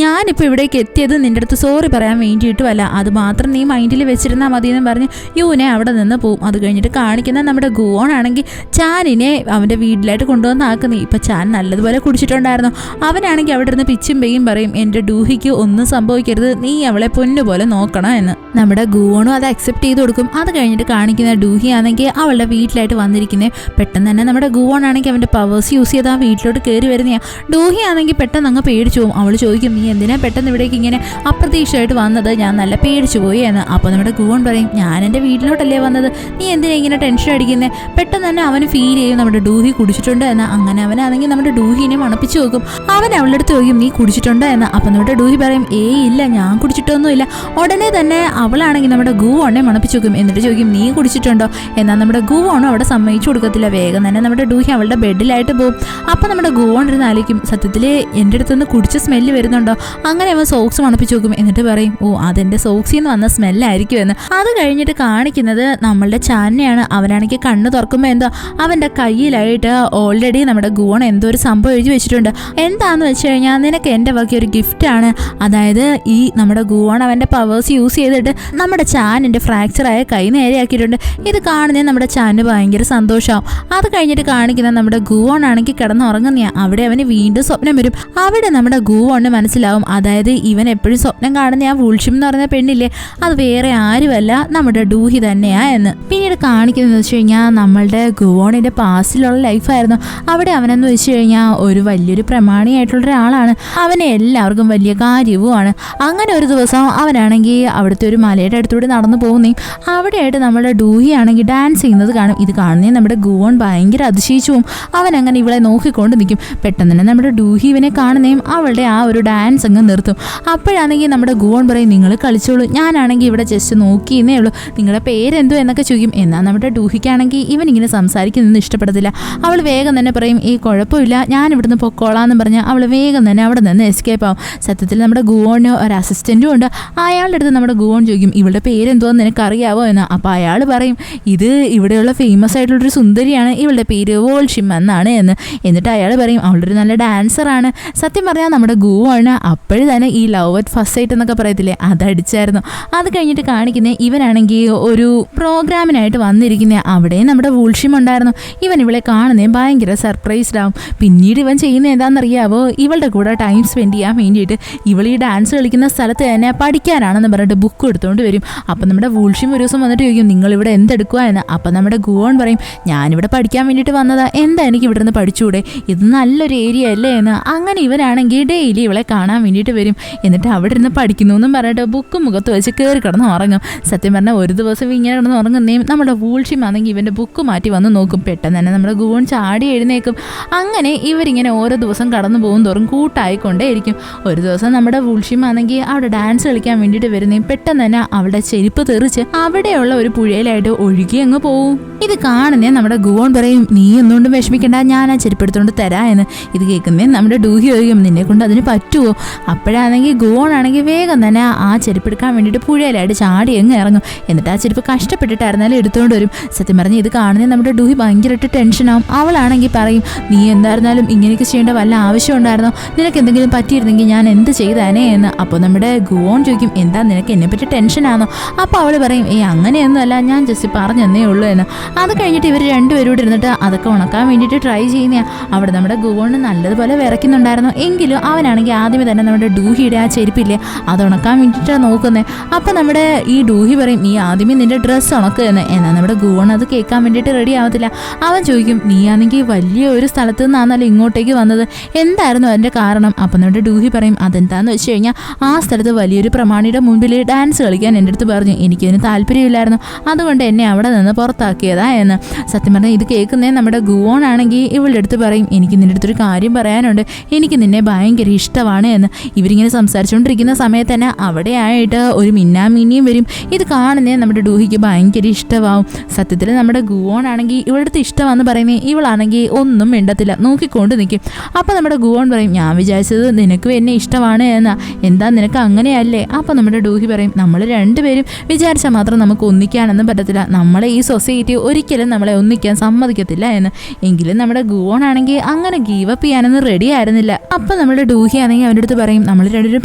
Speaker 1: ഞാനിപ്പോൾ ഇവിടേക്ക് എത്തിയത് നിൻ്റെ അടുത്ത് സോറി പറയാൻ വേണ്ടിയിട്ടുമല്ല. അത് മാത്രം നീ മൈൻഡിൽ വെച്ചിരുന്നാൽ മതി എന്ന് പറഞ്ഞ് യൂനെ അവിടെ നിന്ന് പോവും. അത് കഴിഞ്ഞിട്ട് കാണിക്കുന്ന നമ്മുടെ ഗുവോൺ ആണെങ്കിൽ ചാനിനെ അവൻ്റെ വീട്ടിലായിട്ട് കൊണ്ടുവന്നാക്കുന്നു. ഇപ്പം ചാൻ നല്ലതുപോലെ കുടിച്ചിട്ടുണ്ടായിരുന്നു. അവനാണെങ്കിൽ അവിടെ ഇരുന്ന് പിച്ചും പെയ്യും പറയും, എൻ്റെ ഡൂഹിക്ക് ഒന്നും സംഭവിക്കരുത്, നീ അവളെ പൊന്നുപോലെ നോക്കണം എന്ന്. നമ്മുടെ ഗുവോണും അത് അക്സെപ്റ്റ് ചെയ്ത് കൊടുക്കും. അത് കഴിഞ്ഞിട്ട് കാണിക്കുന്ന ഡൂഹി ആണെങ്കിൽ അവളുടെ വീട്ടിലായിട്ട് വന്നിരിക്കുന്നത്. പെട്ടെന്ന് തന്നെ നമ്മുടെ ഗുവോൺ ആണെങ്കിൽ അവൻ്റെ പവേഴ്സ് യൂസ് ചെയ്ത് ആ വീട്ടിലോട്ട് കയറി വരുന്നതാണ്. ഡൂഹി ആണെങ്കിൽ പെട്ടെന്ന് അങ്ങ് പേടിച്ചു പോകും. അവൾ ചോദിക്കും, നീ എന്തിനാ പെട്ടെന്ന് ഇവിടേക്ക് ഇങ്ങനെ അപ്രതീക്ഷിതമായിട്ട് വന്നത്? ഞാൻ നല്ല പേടിച്ചു പോയി എന്ന്. അപ്പോൾ നമ്മുടെ ഗുവോൺ പറയും, ഞാൻ എൻ്റെ വീട്ടിലോട്ടല്ലേ വന്നത്, നീ എന്തിനാ ഇങ്ങനെ ടെൻഷൻ അടിക്കുന്നത്? പെട്ടെന്ന് തന്നെ അവന് ഫീൽ ചെയ്യും നമ്മുടെ ഡൂഹി കുടിച്ചിട്ടുണ്ട് എന്ന്. അങ്ങനെ അവനാണെങ്കിൽ നമ്മുടെ ഡൂഹിനെ മണപ്പിച്ച് നോക്കും. അവൻ അവളുടെ അടുത്ത് ചോദിക്കും, നീ കുടിച്ചിട്ടുണ്ടോ എന്ന്. അപ്പം നമ്മുടെ ഡൂഹി പറയും, ഏയ് ഇല്ല, ഞാൻ കുടിച്ചിട്ടൊന്നുമില്ല. ഉടനെ തന്നെ അവളാണെങ്കിൽ നമ്മുടെ ഗുവോണെ മണപ്പിച്ച് നോക്കും. എന്നിട്ട് ചോദിക്കും, നീ കുടിച്ചിട്ടുണ്ടോ? എന്നാൽ നമ്മുടെ ഗുവോണും അവിടെ സമ്മതിച്ചു കൊടുക്കത്തില്ല. വേഗം തന്നെ നമ്മുടെ ഡൂഹി അവളുടെ ബെഡിലായിട്ട് പോകും. അപ്പം നമ്മുടെ ഗുവോൺ ഇരുന്ന് ആലോചിക്കും, സത്യത്തിൽ എൻ്റെ അടുത്തുനിന്ന് കുടിച്ച സ്മെല്ല് വരുന്നുണ്ടോ? അങ്ങനെ അവൻ സോക്സ് മണപ്പിച്ച് നോക്കും. എന്നിട്ട് പറയും, ഓ അതെൻ്റെ സോക്സിൽ നിന്ന് വന്ന സ്മെല്ലായിരിക്കും എന്ന്. അത് കഴിഞ്ഞിട്ട് കാണിക്കുന്നത് നമ്മളുടെ ചാനയാണ്. അവനാണെങ്കിൽ കണ്ണ് തുറക്കുമ്പോൾ എന്തോ അവൻ്റെ കയ്യിലായിട്ട് ഓൾറെഡി നമ്മുടെ ഗുവോൺ എന്തോ ഒരു സംഭവം എഴുതി വെച്ചിട്ടുണ്ട്. എന്താണെന്ന് വെച്ച് കഴിഞ്ഞാൽ, നിനക്ക് എൻ്റെ വക ഒരു ഗിഫ്റ്റാണ്. അതായത് ഈ നമ്മുടെ ഗുവോൺ അവൻ്റെ പവേഴ്സ് യൂസ് ചെയ്തിട്ട് നമ്മുടെ ചാനിൻ്റെ ഫ്രാക്ചറായ കൈ നേരെയാക്കിയിട്ടുണ്ട്. ഇത് കാണുന്നേ നമ്മുടെ ചാന് ഭയങ്കര സന്തോഷമാവും. അത് കഴിഞ്ഞിട്ട് കാണിക്കുന്ന നമ്മുടെ ഗുവോൺ ആണെങ്കിൽ കിടന്നുറങ്ങുന്നതാണ്. അവിടെ അവന് വീണ്ടും സ്വപ്നം വരും. അവിടെ നമ്മുടെ ഗുവോണിന് മനസ്സിലാവും, അതായത് ഇവൻ എപ്പോഴും സ്വപ്നം കാണുന്ന ആ വൂൾഷിം എന്ന് പറയുന്ന പെണ്ണില്ലേ, അത് വേറെ ആരുമല്ല നമ്മുടെ ഡൂഹി തന്നെയാ എന്ന്. പിന്നീട് കാണിക്കുന്നത് വെച്ച് കഴിഞ്ഞാൽ നമ്മളുടെ ഗുവോണിൻ്റെ പാസ്റ്റിലുള്ള ലൈഫായിരുന്നു. അവിടെ അവനെന്ന് വെച്ച് കഴിഞ്ഞാൽ ഒരു വലിയൊരു പ്രമാണിയായിട്ടുള്ള ഒരാളാണ്. അവനെ എല്ലാവർക്കും വലിയ കാര്യവുമാണ്. അങ്ങനെ ഒരു ദിവസം അവനാണെങ്കിൽ അവിടുത്തെ ഒരു മലയുടെ അടുത്തൂടെ നടന്നു പോകുന്നേ. അവിടെയായിട്ട് നമ്മുടെ ഡൂഹി ആണെങ്കിൽ ഡാൻസ് ചെയ്യുന്നത് കാണും. ഇത് കാണുന്നേ നമ്മുടെ ഗുവോൺ ഭയങ്കര അതിശയിച്ചു പോവും. അവൻ അങ്ങനെ ഇവളെ നോക്കിക്കൊണ്ട് നിൽക്കും. പെട്ടെന്ന് തന്നെ നമ്മുടെ ഡൂഹി ഇവനെ കാണുന്നേയും അവളുടെ ആ ഒരു ഡാൻസ് അങ്ങ് നിർത്തും. അപ്പോഴാണെങ്കിൽ നമ്മുടെ ഗുവോൺ പറയും, നിങ്ങൾ കളിച്ചോളൂ, ഞാനാണെങ്കിൽ ഇവിടെ ജസ്റ്റ് നോക്കിയെന്നേ ഉള്ളൂ, നിങ്ങളുടെ പേരെന്തോ എന്നൊക്കെ ചോദിക്കും. എന്നാൽ നമ്മുടെ ഡൂഹിക്കാണെങ്കിൽ ഇവൻ ഇങ്ങനെ സംസാരിക്കുന്നതൊന്നും ഇഷ്ടപ്പെടത്തില്ല. അവൾ വേഗം തന്നെ പറയും, ഈ കുഴപ്പമില്ല, ഞാൻ ഇവിടുന്ന് പൊക്കോളാന്ന് പറഞ്ഞാൽ അവൾ വേഗം തന്നെ അവിടെ നിന്ന് എസ്കേപ്പ് ആവും. സത്യത്തിൽ നമ്മുടെ ഗുവോണിന് ഒരു അസിസ്റ്റൻറ്റും ഉണ്ട്. അയാളുടെ അടുത്ത് നമ്മുടെ ഗുവോൺ ചോദിക്കും, ഇവളുടെ പേരെന്തോന്ന് നിനക്കറിയാവോ എന്ന്. അപ്പോൾ അയാൾ പറയും, ഇത് ഇവിടെയുള്ള ഫേമസ് ആയിട്ടുള്ളൊരു സുന്ദരിയാണ്, ഇവളുടെ പേര് വോൾഷിം എന്നാണ് എന്ന്. എന്നിട്ട് അയാൾ പറയും, അവളൊരു നല്ല ഡാൻസറാണ്. സത്യം പറഞ്ഞാൽ നമ്മുടെ ഗുവോണ് അപ്പോഴും തന്നെ ഈ ലവ് അറ്റ് ഫസ്റ്റ് സൈറ്റ് എന്നൊക്കെ പറയത്തില്ലേ, അതടിച്ചായിരുന്നു. അത് കഴിഞ്ഞിട്ട് കാണിക്കുന്നത് ഇവനാണെങ്കിൽ ഒരു പ്രോഗ്രാമിനായിട്ട് വന്നിരിക്കുന്ന. അവിടെ നമ്മുടെ വോൾഷിം ഉണ്ടായിരുന്നു. ഇവൻ ഇവളെ കാണുന്നേ ഭയങ്കര സർപ്രൈസ്ഡ് ആവും. പിന്നീട് ഇവൻ ചെയ്യുന്ന എന്താണെന്നറിയാവോ, ഇവളുടെ കൂടെ ടൈം സ്പെൻഡ് ചെയ്യാൻ വേണ്ടിയിട്ട് ഇവൾ ഈ ഡാൻസ് കളിക്കുന്ന സ്ഥലത്ത് തന്നെ പഠിക്കാനാണെന്ന് പറഞ്ഞിട്ട് ബുക്ക് എടുത്തുകൊണ്ട് വരും. അപ്പം നമ്മുടെ വോൾഷിം ഒരു ദിവസം വന്നിട്ട് ചോദിക്കും, നിങ്ങളിവിടെ എന്തെടുക്കുക എന്ന്. അപ്പം നമ്മുടെ ഗുവോൺ പറയും, ഞാനിവിടെ പഠിക്കാൻ വേണ്ടിയിട്ട് വന്നതാ, എന്താ എനിക്ക് ഇവിടെ നിന്ന് പഠിച്ചുകൂടെ, ഇത് നല്ലൊരു ഏരിയ അല്ലേ എന്ന്. അങ്ങനെ ഇവനാണെങ്കിൽ ഡെയിലി ഇവളെ കാണാൻ വേണ്ടിയിട്ട് വരും. എന്നിട്ട് അവിടെ ഇരുന്ന് പഠിക്കുന്നു എന്നും പറഞ്ഞിട്ട് ബുക്ക് മുഖത്ത് വെച്ച് കയറി കിടന്ന് ഉറങ്ങും. സത്യം പറഞ്ഞാൽ ഒരു ദിവസം ഇങ്ങനെ കിടന്ന് ഉറങ്ങുന്നേയും നമ്മുടെ വോൾഷിം ആണെങ്കിൽ ഇവൻ്റെ ബുക്ക് മാറ്റി വന്ന് നോക്കും. പെട്ടെന്ന് തന്നെ നമ്മുടെ ഗുവോൺ ചാടി എഴുന്നേക്കും. അങ്ങനെ ഇവരിങ്ങനെ ഓരോ ദിവസം കടന്നു പോകും തോറും കൂട്ടായിക്കൊണ്ടേയിരിക്കും. ഒരു ദിവസം നമ്മുടെ വോൾഷിം ആണെങ്കിൽ അവിടെ ഡാൻസ് കളിക്കാൻ വേണ്ടിയിട്ട് വരുന്നേയും പെട്ടെന്ന് തന്നെ അവളുടെ ചെരുപ്പ് തെറിച്ച് അവിടെയുള്ള ഒരു പുഴയിലായിട്ട് ഒഴുകി അങ്ങ് പോവും. ഇത് കാണുന്നേ നമ്മുടെ ഗുവോൺ പറയും, നീ ഒന്നുകൊണ്ടും വിഷമിക്കണ്ട, ഞാൻ ആ ചെരുപ്പെടുത്തോണ്ട് തരാ എന്ന്. ഇത് കേൾക്കുന്നേ നമ്മുടെ ഡൂഹി ചോദിക്കും, നിന്നെ കൊണ്ട് അതിന് പറ്റുമോ? അപ്പോഴാണെങ്കിൽ ഗുവോൺ ആണെങ്കിൽ വേഗം തന്നെ ആ ചെരുപ്പെടുക്കാൻ വേണ്ടിയിട്ട് പുഴയിലായിട്ട് ചാടി അങ്ങ് ഇറങ്ങും. എന്നിട്ട് ആ ചെരുപ്പ് കഷ്ടപ്പെട്ടിട്ടായിരുന്നാലും എടുത്തുകൊണ്ട് വരും. സത്യം പറഞ്ഞ് ഇത് കാണുന്നേ നമ്മുടെ ഡൂഹി ഭയങ്കരമായിട്ട് ടെൻഷനാവും. അവളാണെങ്കിൽ പറയും, നീ എന്തായിരുന്നാലും ഇങ്ങനെയൊക്കെ ചെയ്യേണ്ട വല്ല ആവശ്യം ഉണ്ടായിരുന്നോ? നിനക്ക് എന്തെങ്കിലും പറ്റിയിരുന്നെങ്കിൽ ഞാൻ എന്ത് ചെയ്താനേ എന്ന്. അപ്പോൾ നമ്മുടെ ഗുവോൺ ചോദിക്കും, എന്താ നിനക്ക് എന്നെപ്പറ്റി ടെൻഷനാണോ? അപ്പോൾ അവൾ പറയും, അങ്ങനെയൊന്നുമല്ല, ഞാൻ ജസ്റ്റ് പറഞ്ഞെന്നേ ഉള്ളൂ എന്ന്. അത് കഴിഞ്ഞിട്ട് ഇവർ രണ്ടുപേരോട് ഇരുന്നിട്ട് അതൊക്കെ ഉണക്കാൻ വേണ്ടിയിട്ട് ട്രൈ ചെയ്യുന്ന. അവിടെ നമ്മുടെ ഗുവോണ് നല്ലതുപോലെ വിറയ്ക്കുന്നുണ്ടായിരുന്നു. എങ്കിലും അവനാണെങ്കിൽ ആദ്യമേ തന്നെ നമ്മുടെ ഡൂഹിയുടെ ആ ചെരുപ്പില്ലേ അത് ഉണക്കാൻ വേണ്ടിയിട്ടാണ് നോക്കുന്നത്. അപ്പോൾ നമ്മുടെ ഈ ഡൂഹി പറയും, നീ ആദ്യമേ നിൻ്റെ ഡ്രസ്സ് ഉണക്കുക എന്ന്. എന്നാൽ നമ്മുടെ ഗുവോൺ അത് കേൾക്കാൻ വേണ്ടിയിട്ട് റെഡി ആവത്തില്ല. അവൻ ചോദിക്കും, നീ ആണെങ്കിൽ വലിയ ഒരു സ്ഥലത്ത് നിന്നാണല്ലോ ഇങ്ങോട്ടേക്ക് വന്നത്, എന്തായിരുന്നു അതിൻ്റെ കാരണം? അപ്പം നമ്മുടെ ഡൂഹി പറയും, അതെന്താണെന്ന് വെച്ച് കഴിഞ്ഞാൽ ആ സ്ഥലത്ത് വലിയൊരു പ്രമാണിയുടെ മുൻപിൽ ഡാൻസ് കളിക്കാൻ എൻ്റെ അടുത്ത് പറഞ്ഞു, എനിക്കതിന് താല്പര്യമില്ലായിരുന്നു, അതുകൊണ്ട് എന്നെ അവിടെ നിന്ന് പുറത്താക്കിയതാ എന്ന്. സത്യം പറഞ്ഞാൽ ഇത് കേൾക്കുന്നേ നമ്മുടെ ഗുവോൺ ആണെങ്കിൽ ഇവളുടെ അടുത്ത് പറയും, എനിക്ക് നിൻ്റെ അടുത്തൊരു കാര്യം പറയാനുണ്ട്, എനിക്ക് നിന്നെ ഭയങ്കര ഇഷ്ടമാണ് എന്ന്. ഇവരിങ്ങനെ സംസാരിച്ചുകൊണ്ടിരിക്കുന്ന സമയത്ത് തന്നെ അവിടെ ആയിട്ട് ഒരു മിന്നാമിനിയും വരും. ഇത് കാണുന്നേ നമ്മുടെ ഡൂഹിക്ക് ഭയങ്കര ഇഷ്ടമാവും. സത്യത്തിൽ നമ്മുടെ ഗുവോൺ ആണെങ്കിൽ ഇവളുടെ അടുത്ത് ഇഷ്ടമാണെന്ന് പറയുന്നേ, ഇവളാണെങ്കിൽ ഒന്നും മിണ്ടത്തില്ല, നോക്കിക്കൊണ്ട് നിൽക്കും. അപ്പോൾ നമ്മുടെ ഗുവോൺ പറയും, ഞാൻ വിചാരിച്ചത് നിനക്കും എന്നെ ഇഷ്ടമാണ് എന്നാ, എന്താ നിനക്ക് അങ്ങനെയല്ലേ? അപ്പോൾ നമ്മുടെ ഡൂഹി പറയും, നമ്മൾ രണ്ടുപേരും വിചാരിച്ചാൽ മാത്രം നമുക്ക് ഒന്നിക്കാനൊന്നും പറ്റത്തില്ല, നമ്മളെ ഈ സൊസൈറ്റി ഒരിക്കലും നമ്മളെ ഒന്നിക്കാൻ സമ്മതിക്കത്തില്ല എന്ന്. എങ്കിലും നമ്മുടെ ഗുവോൺ ആണെങ്കിൽ അങ്ങനെ ഗീവ് അപ്പ് ചെയ്യാനൊന്നും റെഡി ആയിരുന്നില്ല. അപ്പം നമ്മുടെ ഡൂഹി ആണെങ്കിൽ അവൻ്റെ അടുത്ത് പറയും, നമ്മൾ രണ്ടുപേരും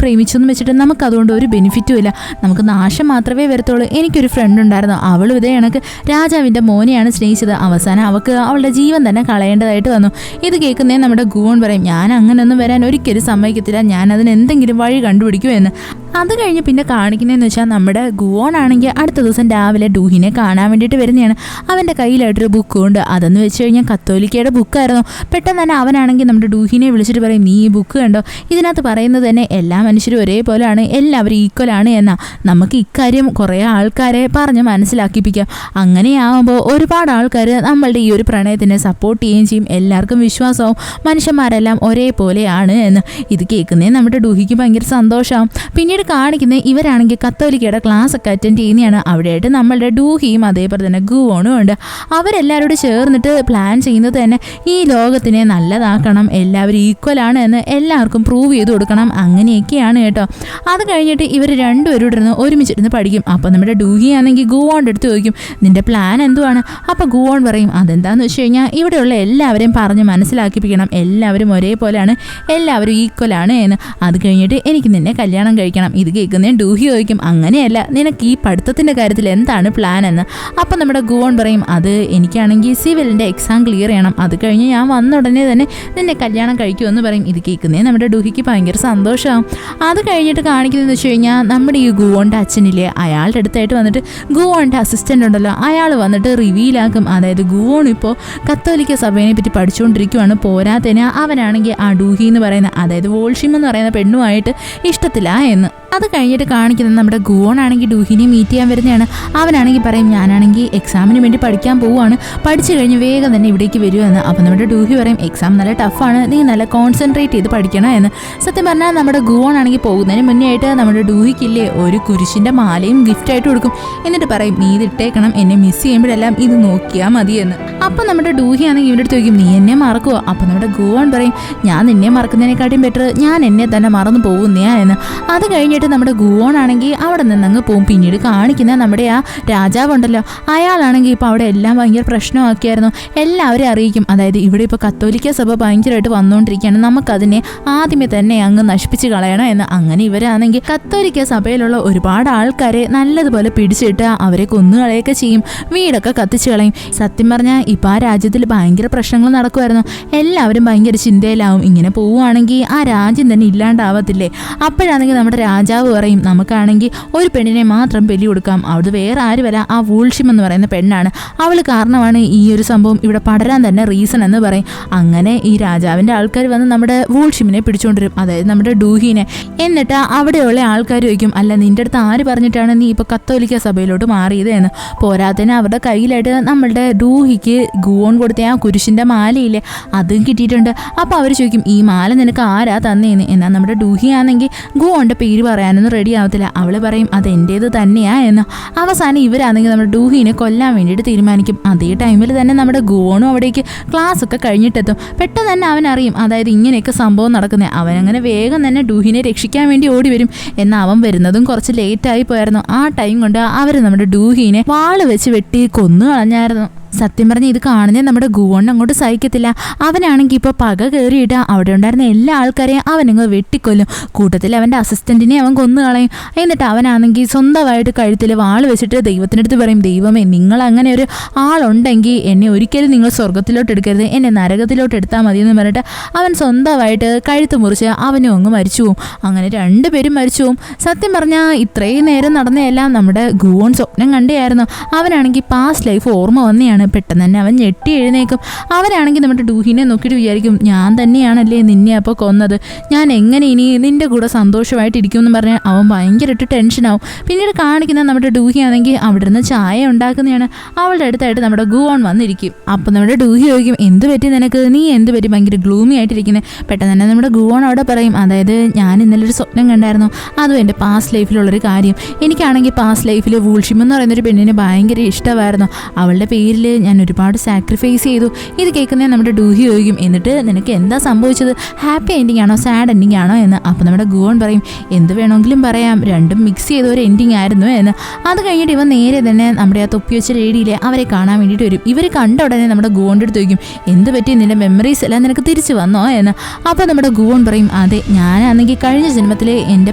Speaker 1: പ്രേമിച്ചൊന്നും വെച്ചിട്ട് നമുക്ക് അതുകൊണ്ട് ഒരു ബെനിഫിറ്റും ഇല്ല, നമുക്ക് നാശം മാത്രമേ വരത്തുള്ളൂ. എനിക്കൊരു ഫ്രണ്ട് ഉണ്ടായിരുന്നു, അവളും ഇതേ കണക്ക് രാജാവിൻ്റെ മോനെയാണ് സ്നേഹിച്ചത്, അവസാനം അവൾക്ക് അവളുടെ ജീവൻ തന്നെ കളയേണ്ടതായിട്ട് വന്നു. ഇത് കേൾക്കുന്നേ നമ്മുടെ ഗുവോൺ പറയും, ഞാൻ അങ്ങനെയൊന്നും വരാൻ ഒരിക്കലും സമ്മതിക്കത്തില്ല, ഞാൻ അതിന് എന്തെങ്കിലും വഴി കണ്ടുപിടിക്കുമെന്ന്. അത് കഴിഞ്ഞ് പിന്നെ കാണിക്കുന്നതെന്ന് വെച്ചാൽ നമ്മുടെ ഗുവോൺ ആണെങ്കിൽ അടുത്ത ദിവസം രാവിലെ ഡൂഹിനെ കാണാൻ വേണ്ടിയിട്ട് വരുന്നതാണ്. അവൻ്റെ കയ്യിലായിട്ടൊരു ബുക്കും ഉണ്ട്. അതെന്ന് വെച്ച് കഴിഞ്ഞാൽ കത്തോലിക്കയുടെ ബുക്കായിരുന്നു. പെട്ടെന്ന് തന്നെ അവനാണെങ്കിൽ നമ്മുടെ ഡൂഹിനെ വിളിച്ചിട്ട് പറയും, നീ ഈ ബുക്ക് കണ്ടോ, ഇതിനകത്ത് പറയുന്നത് തന്നെ എല്ലാ മനുഷ്യരും ഒരേപോലെയാണ്, എല്ലാവരും ഈക്വലാണ് എന്നാ. നമുക്ക് ഇക്കാര്യം കുറേ ആൾക്കാരെ പറഞ്ഞ് മനസ്സിലാക്കിപ്പിക്കാം. അങ്ങനെയാകുമ്പോൾ ഒരുപാട് ആൾക്കാർ നമ്മളുടെ ഈ ഒരു പ്രണയത്തിനെ സപ്പോർട്ട് ചെയ്യുകയും ചെയ്യും, എല്ലാവർക്കും വിശ്വാസവും മനുഷ്യന്മാരെല്ലാം ഒരേപോലെയാണ് എന്ന്. ഇത് കേൾക്കുന്നേ നമ്മുടെ ഡൂഹിക്ക് ഭയങ്കര സന്തോഷമാവും. പിന്നീട് കാണിക്കുന്നത് ഇവരാണെങ്കിൽ കത്തോലിക്കയുടെ ക്ലാസ് ഒക്കെ അറ്റൻഡ് ചെയ്യുന്നതാണ്. അവിടെയായിട്ട് നമ്മളുടെ ഡൂഹിയും അതേപോലെ തന്നെ ഗുവോണും ഉണ്ട്. അവരെല്ലാവരോടും ചേർന്നിട്ട് പ്ലാൻ ചെയ്യുന്നത് തന്നെ ഈ ലോകത്തിനെ നല്ലതാക്കണം, എല്ലാവരും ഈക്വലാണ് എന്ന് എല്ലാവർക്കും പ്രൂവ് ചെയ്ത് കൊടുക്കണം, അങ്ങനെയൊക്കെയാണ് കേട്ടോ. അത് കഴിഞ്ഞിട്ട് ഇവർ രണ്ടുപേരും ഇരുന്ന് ഒരുമിച്ചിരുന്ന് പഠിക്കും. അപ്പോൾ നമ്മുടെ ഡൂഹി ആണെങ്കിൽ ഗുവോണിൻ്റെ അടുത്ത് ചോദിക്കും, നിൻ്റെ പ്ലാൻ എന്തുവാണ്? അപ്പോൾ ഗുവോൺ പറയും, അതെന്താന്ന് വെച്ച് കഴിഞ്ഞാൽ ഇവിടെയുള്ള എല്ലാവരെയും പറഞ്ഞ് മനസ്സിലാക്കിപ്പിക്കണം, എല്ലാവരും ഒരേപോലെയാണ്, എല്ലാവരും ഈക്വലാണ് എന്ന്. അത് കഴിഞ്ഞിട്ട് എനിക്ക് നിന്നെ കല്യാണം കഴിക്കണം. ഇത് കേൾക്കുന്നേ ഡൂഹി ചോദിക്കും, അങ്ങനെയല്ല, നിനക്ക് ഈ പഠിത്തത്തിൻ്റെ കാര്യത്തിൽ എന്താണ് പ്ലാൻ എന്ന്. അപ്പം നമ്മുടെ ഗുവോൺ പറയും, അത് എനിക്കാണെങ്കിൽ സിവിലിൻ്റെ എക്സാം ക്ലിയർ ചെയ്യണം, അത് കഴിഞ്ഞ് ഞാൻ വന്ന ഉടനെ തന്നെ നിന്നെ കല്യാണം കഴിക്കുമെന്ന് പറയും. ഇത് കേൾക്കുന്നേ നമ്മുടെ ഡൂഹിക്ക് ഭയങ്കര സന്തോഷമാകും. അത് കഴിഞ്ഞിട്ട് കാണിക്കുന്നതെന്ന് വെച്ച് കഴിഞ്ഞാൽ നമ്മുടെ ഈ ഗുവോണിൻ്റെ അച്ഛനില്ലേ, അയാളുടെ അടുത്തായിട്ട് വന്നിട്ട് ഗുവോണിൻ്റെ അസിസ്റ്റൻ്റ് ഉണ്ടല്ലോ, അയാൾ വന്നിട്ട് റിവീലാക്കും. അതായത് ഗുവോൺ ഇപ്പോൾ കത്തോലിക്ക സഭയെ പറ്റി പഠിച്ചുകൊണ്ടിരിക്കുവാണ്. പോരാത്തതിന് അവനാണെങ്കിൽ ആ ഡൂഹി എന്ന് പറയുന്ന, അതായത് വോൾഷിം എന്ന് പറയുന്ന പെണ്ണുമായിട്ട് ഇഷ്ടത്തില്ല എന്ന്. അത് കഴിഞ്ഞിട്ട് കാണിക്കുന്നത് നമ്മുടെ ഗുവോൺ ആണെങ്കിൽ ഡൂഹിനെ മീറ്റ് ചെയ്യാൻ വരുന്നതാണ്. അവനാണെങ്കിൽ പറയും, ഞാനാണെങ്കിൽ എക്സാമിന് വേണ്ടി പഠിക്കാൻ പോവുകയാണ്, പഠിച്ചു കഴിഞ്ഞ് വേഗം തന്നെ ഇവിടേക്ക് വരുമെന്ന്. അപ്പോൾ നമ്മുടെ ഡൂഹി പറയും, എക്സാം നല്ല ടഫാണ്, നീ നല്ല കോൺസെൻട്രേറ്റ് ചെയ്ത് പഠിക്കണം എന്ന്. സത്യം പറഞ്ഞാൽ നമ്മുടെ ഗുവോൺ ആണെങ്കിൽ പോകുന്നതിന് മുന്നേ ആയിട്ട് നമ്മുടെ ഡൂഹിക്കില്ലേ ഒരു കുരിശിൻ്റെ മാലയും ഗിഫ്റ്റായിട്ട് കൊടുക്കും. എന്നിട്ട് പറയും, നീ ഇത് ഇട്ടേക്കണം, എന്നെ മിസ് ചെയ്യുമ്പോഴെല്ലാം ഇത് നോക്കിയാൽ മതിയെന്ന്. അപ്പം നമ്മുടെ ഡൂഹി ആണെങ്കിൽ ഇവരുടെ അടുത്ത് ചോദിക്കും, നീ എന്നെ മറക്കുമോ? അപ്പം നമ്മുടെ ഗുവോൺ പറയും, ഞാൻ നിന്നെ മറക്കുന്നതിനെക്കാട്ടിയും ബെറ്റർ ഞാൻ എന്നെ തന്നെ മറന്നു പോകുന്നയാ എന്ന്. അത് കഴിഞ്ഞിട്ട് നമ്മുടെ ഗുവോൺ ആണെങ്കിൽ അവിടെ നിന്നങ്ങ് പോകും. പിന്നീട് കാണിക്കുന്ന നമ്മുടെ ആ രാജാവുണ്ടല്ലോ, അയാളാണെങ്കിൽ ഇപ്പോൾ അവിടെ എല്ലാം ഭയങ്കര പ്രശ്നമാക്കിയായിരുന്നു, എല്ലാവരെയും അറിയിക്കും. അതായത് ഇവിടെ ഇപ്പോൾ കത്തോലിക്ക സഭ ഭയങ്കരമായിട്ട് വന്നുകൊണ്ടിരിക്കുകയാണ്, നമുക്കതിനെ ആദ്യമേ തന്നെ അങ്ങ് നശിപ്പിച്ച് കളയണം എന്ന്. അങ്ങനെ ഇവരാണെങ്കിൽ കത്തോലിക്ക സഭയിലുള്ള ഒരുപാട് ആൾക്കാരെ നല്ലതുപോലെ പിടിച്ചിട്ട് അവരെ കൊന്നുകളയൊക്കെ ചെയ്യും, വീടൊക്കെ കത്തിച്ച് കളയും. സത്യം പറഞ്ഞാൽ ഇപ്പോൾ ആ രാജ്യത്തിൽ ഭയങ്കര പ്രശ്നങ്ങൾ നടക്കുമായിരുന്നു, എല്ലാവരും ഭയങ്കര ചിന്തയിലാവും. ഇങ്ങനെ പോവുകയാണെങ്കിൽ ആ രാജ്യം തന്നെ ഇല്ലാണ്ടാവത്തില്ലേ. അപ്പോഴാണെങ്കിൽ നമ്മുടെ രാജാവ് പറയും, നമുക്കാണെങ്കിൽ ഒരു പെണ്ണിനെ മാത്രം ബലി കൊടുക്കാം, അവിടെ വേറെ ആരുമല്ല, ആ വോൾഷിം എന്ന് പറയുന്ന പെണ്ണാണ്, അവൾ കാരണമാണ് ഈ ഒരു സംഭവം ഇവിടെ പടരാൻ തന്നെ റീസൺ എന്ന് പറയും. അങ്ങനെ ഈ രാജാവിൻ്റെ ആൾക്കാർ വന്ന് നമ്മുടെ വോൾഷിമിനെ പിടിച്ചുകൊണ്ടിരും, അതായത് നമ്മുടെ ഡൂഹിനെ. എന്നിട്ട് അവിടെയുള്ള ആൾക്കാർ ചോദിക്കും, അല്ല നിൻ്റെ അടുത്ത് ആര് പറഞ്ഞിട്ടാണ് നീ ഇപ്പോൾ കത്തോലിക്ക സഭയിലോട്ട് മാറിയത് എന്ന്. പോരാത്തതിന് അവരുടെ കയ്യിലായിട്ട് നമ്മളുടെ ഡൂഹിക്ക് ഗുവോൺ കൊടുത്ത ആ കുരിശിൻ്റെ മാലയില്ലേ, അതും കിട്ടിയിട്ടുണ്ട്. അപ്പോൾ അവർ ചോദിക്കും, ഈ മാല നിനക്ക് ആരാ തന്നേന്ന്. എന്നാൽ നമ്മുടെ ഡൂഹി ആണെങ്കിൽ ഗുവോണിൻ്റെ പേര് പറയാനൊന്നും റെഡി ആവത്തില്ല. അവൾ പറയും, അത് എൻ്റേത് തന്നെയാ എന്ന്. അവസാനം ഇവരാണെങ്കിൽ നമ്മുടെ ഡൂഹിനെ കൊല്ലാൻ വേണ്ടിയിട്ട് തീരുമാനിക്കും. അതേ ടൈമിൽ തന്നെ നമ്മുടെ ഗുവോണും അവിടേക്ക് ക്ലാസ് ഒക്കെ കഴിഞ്ഞിട്ടെത്തും. പെട്ടെന്ന് തന്നെ അവൻ അറിയും, അതായത് ഇങ്ങനെയൊക്കെ സംഭവം നടക്കുന്നത്. അവനങ്ങനെ വേഗം തന്നെ ഡൂഹിനെ രക്ഷിക്കാൻ വേണ്ടി ഓടി വരും. എന്നാൽ അവൻ വരുന്നതും കുറച്ച് ലേറ്റായി പോയായിരുന്നു. ആ ടൈം കൊണ്ട് അവർ നമ്മുടെ ഡൂഹിനെ വാള് വെച്ച് വെട്ടി കൊന്നു കളഞ്ഞായിരുന്നു. സത്യം പറഞ്ഞ് ഇത് കാണുന്നേ നമ്മുടെ ഗുവോൺ അങ്ങോട്ട് സഹിക്കത്തില്ല. അവനാണെങ്കിൽ ഇപ്പോൾ പക കയറിയിട്ട് അവിടെ ഉണ്ടായിരുന്ന എല്ലാ ആൾക്കാരെയും അവനങ്ങ് വെട്ടിക്കൊല്ലും. കൂട്ടത്തിൽ അവൻ്റെ അസിസ്റ്റൻറ്റിനെ അവൻ കൊന്നു കളയും. എന്നിട്ട് അവനാണെങ്കിൽ സ്വന്തമായിട്ട് കഴുത്തിൽ വാള് വെച്ചിട്ട് ദൈവത്തിനടുത്ത് പറയും, ദൈവമേ, നിങ്ങൾ അങ്ങനെ ഒരു ആളുണ്ടെങ്കിൽ എന്നെ ഒരിക്കലും നിങ്ങൾ സ്വർഗത്തിലോട്ട് എടുക്കരുത്, എന്നെ നരകത്തിലോട്ട് എടുത്താൽ മതി എന്ന് പറഞ്ഞിട്ട് അവൻ സ്വന്തമായിട്ട് കഴുത്ത് മുറിച്ച് അവനും അങ്ങ് മരിച്ചു പോവും. അങ്ങനെ രണ്ടുപേരും മരിച്ചു പോവും. സത്യം പറഞ്ഞാൽ ഇത്രയും നേരം നടന്നതെല്ലാം നമ്മുടെ ഗുവോൺ സ്വപ്നം കണ്ടെയായിരുന്നു. അവനാണെങ്കിൽ പാസ്റ്റ് ലൈഫ് ഓർമ്മ വന്നെയാണ്. പെട്ടെന്ന് തന്നെ അവൻ ഞെട്ടി എഴുന്നേക്കും. അവരാണെങ്കിൽ നമ്മുടെ ഡൂഹിനെ നോക്കിയിട്ട് വിചാരിക്കും, ഞാൻ തന്നെയാണല്ലേ നിന്നെ അപ്പോൾ കൊന്നത്, ഞാൻ എങ്ങനെ ഇനി നിൻ്റെ കൂടെ സന്തോഷമായിട്ടിരിക്കും എന്ന് പറഞ്ഞാൽ അവൻ ഭയങ്കരമായിട്ട് ടെൻഷനാവും. പിന്നീട് കാണിക്കുന്ന നമ്മുടെ ഡൂഹി ആണെങ്കിൽ അവിടെ നിന്ന് ചായ ഉണ്ടാക്കുന്നതാണ്. അവളുടെ അടുത്തായിട്ട് നമ്മുടെ ഗുവോൺ വന്നിരിക്കും. അപ്പം നമ്മുടെ ഡൂഹി ചോദിക്കും, എന്ത് പറ്റി നിനക്ക്, നീ എന്ത് പറ്റി ഭയങ്കര ഗ്ലൂമി ആയിട്ടിരിക്കുന്നത്? പെട്ടെന്ന് തന്നെ നമ്മുടെ ഗുവോൺ അവിടെ പറയും, അതായത് ഞാൻ ഇന്നലെ ഒരു സ്വപ്നം കണ്ടായിരുന്നു, അതും എൻ്റെ പാസ്റ്റ് ലൈഫിലുള്ളൊരു കാര്യം. എനിക്കാണെങ്കിൽ പാസ്റ്റ് ലൈഫിൽ വോൾഷിം എന്ന് പറയുന്നൊരു പെണ്ണിനെ ഭയങ്കര ഇഷ്ടമായിരുന്നു. അവളുടെ പേരിൽ ഞാൻ ഒരുപാട് സാക്രിഫൈസ് ചെയ്തു. ഇത് കേൾക്കുന്ന നമ്മുടെ ഡൂഹി ചോദിക്കും, എന്നിട്ട് നിനക്ക് എന്താ സംഭവിച്ചത്, ഹാപ്പി എൻഡിങ് ആണോ സാഡ് എൻഡിങ് ആണോ എന്ന്. അപ്പോൾ നമ്മുടെ ഗുവോൺ പറയും, എന്ത് വേണമെങ്കിലും പറയാം, രണ്ടും മിക്സ് ചെയ്ത ഒരു എൻഡിങ് ആയിരുന്നു എന്ന്. അത് കഴിഞ്ഞിട്ട് ഇവൻ നേരെ തന്നെ നമ്മുടെ ആ തൊപ്പി വെച്ച ലേഡിയിലെ അവരെ കാണാൻ വേണ്ടിയിട്ട് വരും. ഇവർ കണ്ട ഉടനെ നമ്മുടെ ഗുവോൻ്റെ അടുത്ത് ചോദിക്കും, എന്ത് പറ്റി, നിന്റെ മെമ്മറീസ് എല്ലാം നിനക്ക് തിരിച്ചു വന്നോ എന്ന്. അപ്പോൾ നമ്മുടെ ഗുവോൺ പറയും, അതെ, ഞാനാണെങ്കിൽ കഴിഞ്ഞ ജന്മത്തിൽ എൻ്റെ